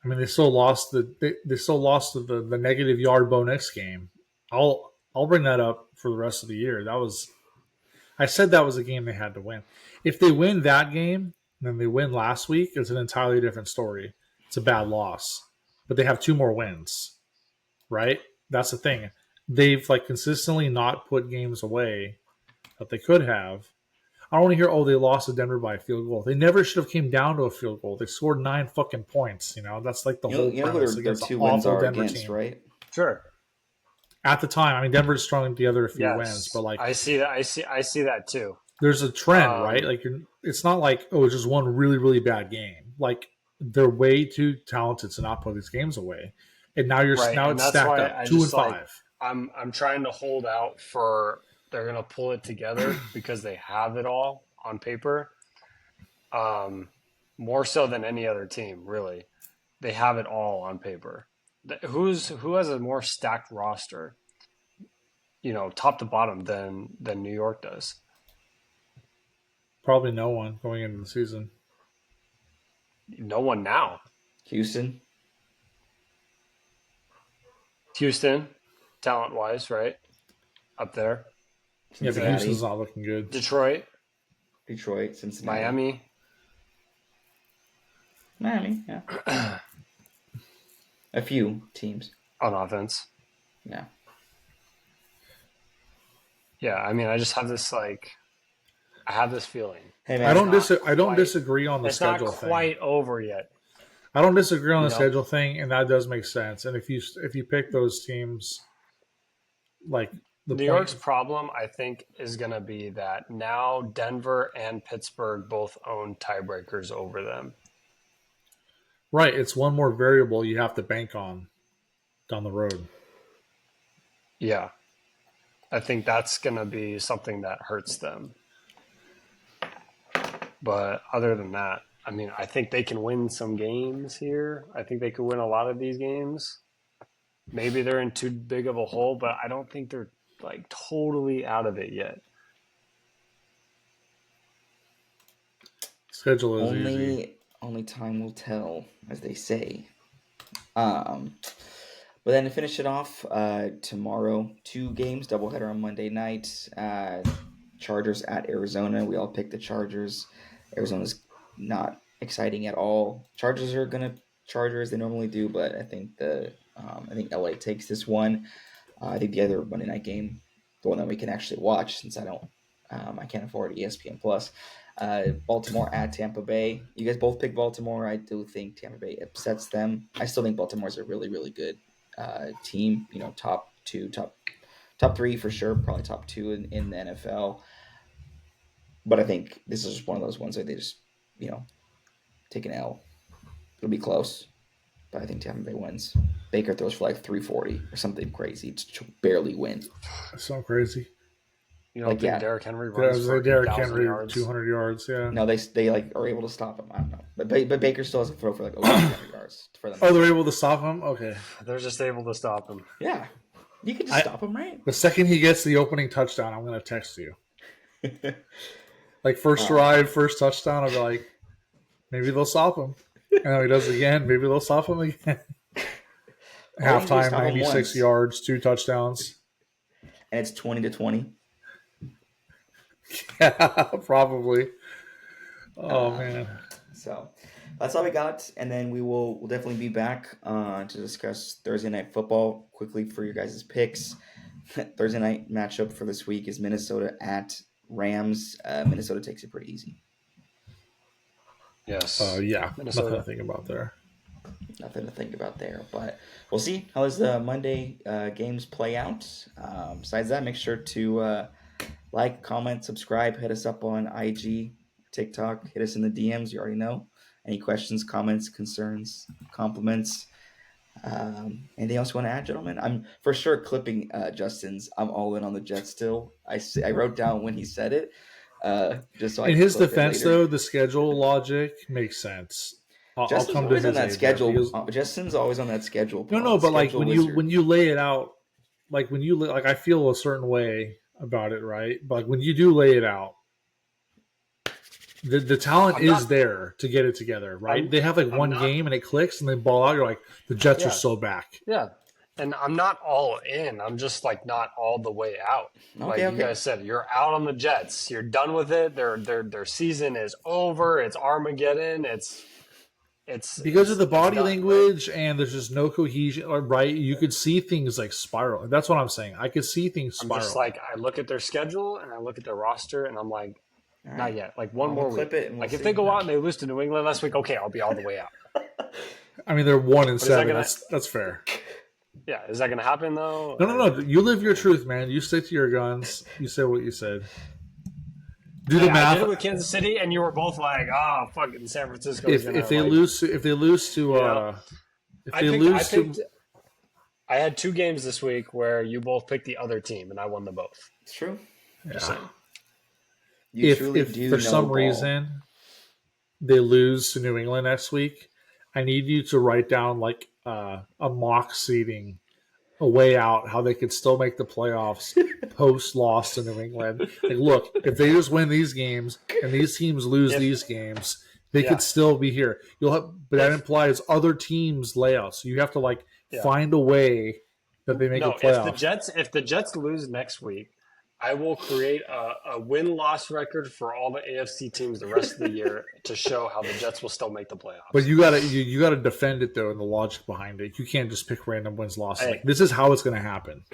I mean, they still lost the negative yard Bo Nix game. I'll bring that up for the rest of the year. I said that was a game they had to win. If they win that game and then they win last week, it's an entirely different story. It's a bad loss, but they have 2 more wins, right? That's the thing. They've consistently not put games away that they could have. I don't want to hear, they lost to Denver by a field goal. They never should have came down to a field goal. They scored 9 fucking points. That's like the whole premise against the awful Denver team, right? Sure. At the time, I mean, Denver's strung together a few wins, but I see that. I see that too. There's a trend, right? It's not like it's just one really, really bad game. Like they're way too talented to not put these games away, and now it's stacked up 2 and 5. I'm trying to hold out for they're gonna pull it together because they have it all on paper. More so than any other team, really. They have it all on paper. Who has a more stacked roster, top to bottom than New York does? Probably no one going into the season. No one now. Houston, talent-wise, right? Up there. Yeah, but Houston's not looking good. Detroit, Cincinnati. Miami, yeah. A few teams. On offense. Yeah. Yeah, I mean, I just have this, I have this feeling. Hey, man, I don't disagree on the schedule thing. It's not quite over yet. I don't disagree on the schedule thing, and that does make sense. And if you pick those teams, New York's problem, I think, is going to be that now Denver and Pittsburgh both own tiebreakers over them. Right, it's one more variable you have to bank on down the road. Yeah. I think that's going to be something that hurts them. But other than that, I mean, I think they can win some games here. I think they could win a lot of these games. Maybe they're in too big of a hole, but I don't think they're like totally out of it yet. Schedule is easy. Only time will tell, as they say. But then to finish it off, tomorrow, 2 games, doubleheader on Monday night. Chargers at Arizona. We all picked the Chargers. Arizona's not exciting at all. Chargers are gonna Charger as they normally do, but I think I think LA takes this one. I think the other Monday night game, the one that we can actually watch, since I can't afford ESPN Plus. Baltimore at Tampa Bay. You guys both picked Baltimore. I do think Tampa Bay upsets them. I still think Baltimore's a really, really good team. You know, top 3 for sure. Probably top 2 in the NFL. But I think this is just one of those ones that they just, take an L. It'll be close, but I think Tampa Bay wins. Baker throws for like 340 or something crazy to barely win. That's so crazy. You don't think Derrick Henry runs for Derrick Henry yards? 200 yards, yeah. No, they are able to stop him. I don't know, but Baker still has to throw for like over 200 yards for them. Oh, they're able to stop him. Okay, they're just able to stop him. Yeah, you can just stop him, right? The second he gets the opening touchdown, I'm going to text you. Like first drive, first touchdown, I'll be like, maybe they'll stop him. And then he does it again. Maybe they'll stop him again. Halftime, 96 yards, 2 touchdowns, and it's 20-20. Yeah, probably. Oh man. So that's all we got, and then we'll definitely be back to discuss Thursday night football quickly for your guys' picks. Thursday night matchup for this week is Minnesota at Rams. Minnesota takes it pretty easy. Yes. Yeah. Minnesota. Nothing to think about there. Nothing to think about there, but we'll see how does the Monday games play out. Besides that, make sure to like, comment, subscribe, hit us up on IG, TikTok, hit us in the DMs. You already know. Any questions, comments, concerns, compliments, anything else you want to add, gentlemen? I'm for sure clipping Justin's. I'm all in on the Jets still. I wrote down when he said it. Just so in his defense, though, the schedule logic makes sense. I'll come to his on that schedule. because, Justin's always on that schedule. No, but like when you lay it out, like I feel a certain way about it, right? But like when you do lay it out, the talent is there to get it together, right? They have like one game and it clicks and they ball out. You're like, the Jets are so back. Yeah. And I'm not all in. I'm just like not all the way out. You guys said, you're out on the Jets. You're done with it. Their season is over. It's Armageddon. It's because of the body language, right? And there's just no cohesion, right? You could see things like spiral. That's what I'm saying. I could see things spiral. I'm just like, I look at their schedule and I look at their roster and I'm like, right. Not yet. Like one more week. Like if they go out and they lose to New England last week, okay, I'll be all the way out. I mean, they're 1-7. That's fair. Yeah, is that going to happen though? No. You live your truth, man. You stick to your guns. You say what you said. Do the math. I did it with Kansas City, and you were both like, "Oh, fucking San Francisco." If they lose to, I had 2 games this week where you both picked the other team, and I won them both. It's true. Yeah. If for some reason they lose to New England next week, I need you to write down like a mock seeding, a way out, how they could still make the playoffs post loss to New England. Like, look, if they just win these games and these teams lose these games, they could still be here. But that implies other teams lay out. So you have to find a way that they make the playoffs. If the Jets lose next week, I will create a win-loss record for all the AFC teams the rest of the year to show how the Jets will still make the playoffs. But you gotta defend it though, and the logic behind it. You can't just pick random wins losses. Hey, this is how it's going to happen.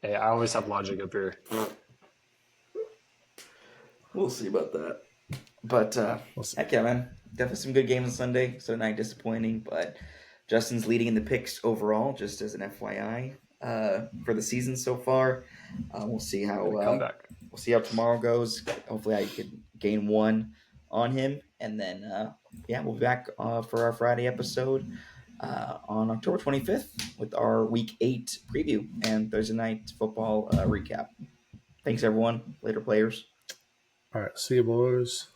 Hey, I always have logic up here. We'll see about that. But heck yeah, man, definitely some good games on Sunday. So night disappointing, but Justin's leading in the picks overall. Just as an FYI. For the season so far, we'll see how tomorrow goes. Hopefully, I could gain 1 on him, and then we'll be back for our Friday episode. on October 25th with our Week 8 preview and Thursday night football recap. Thanks, everyone. Later, players. All right. See you, boys.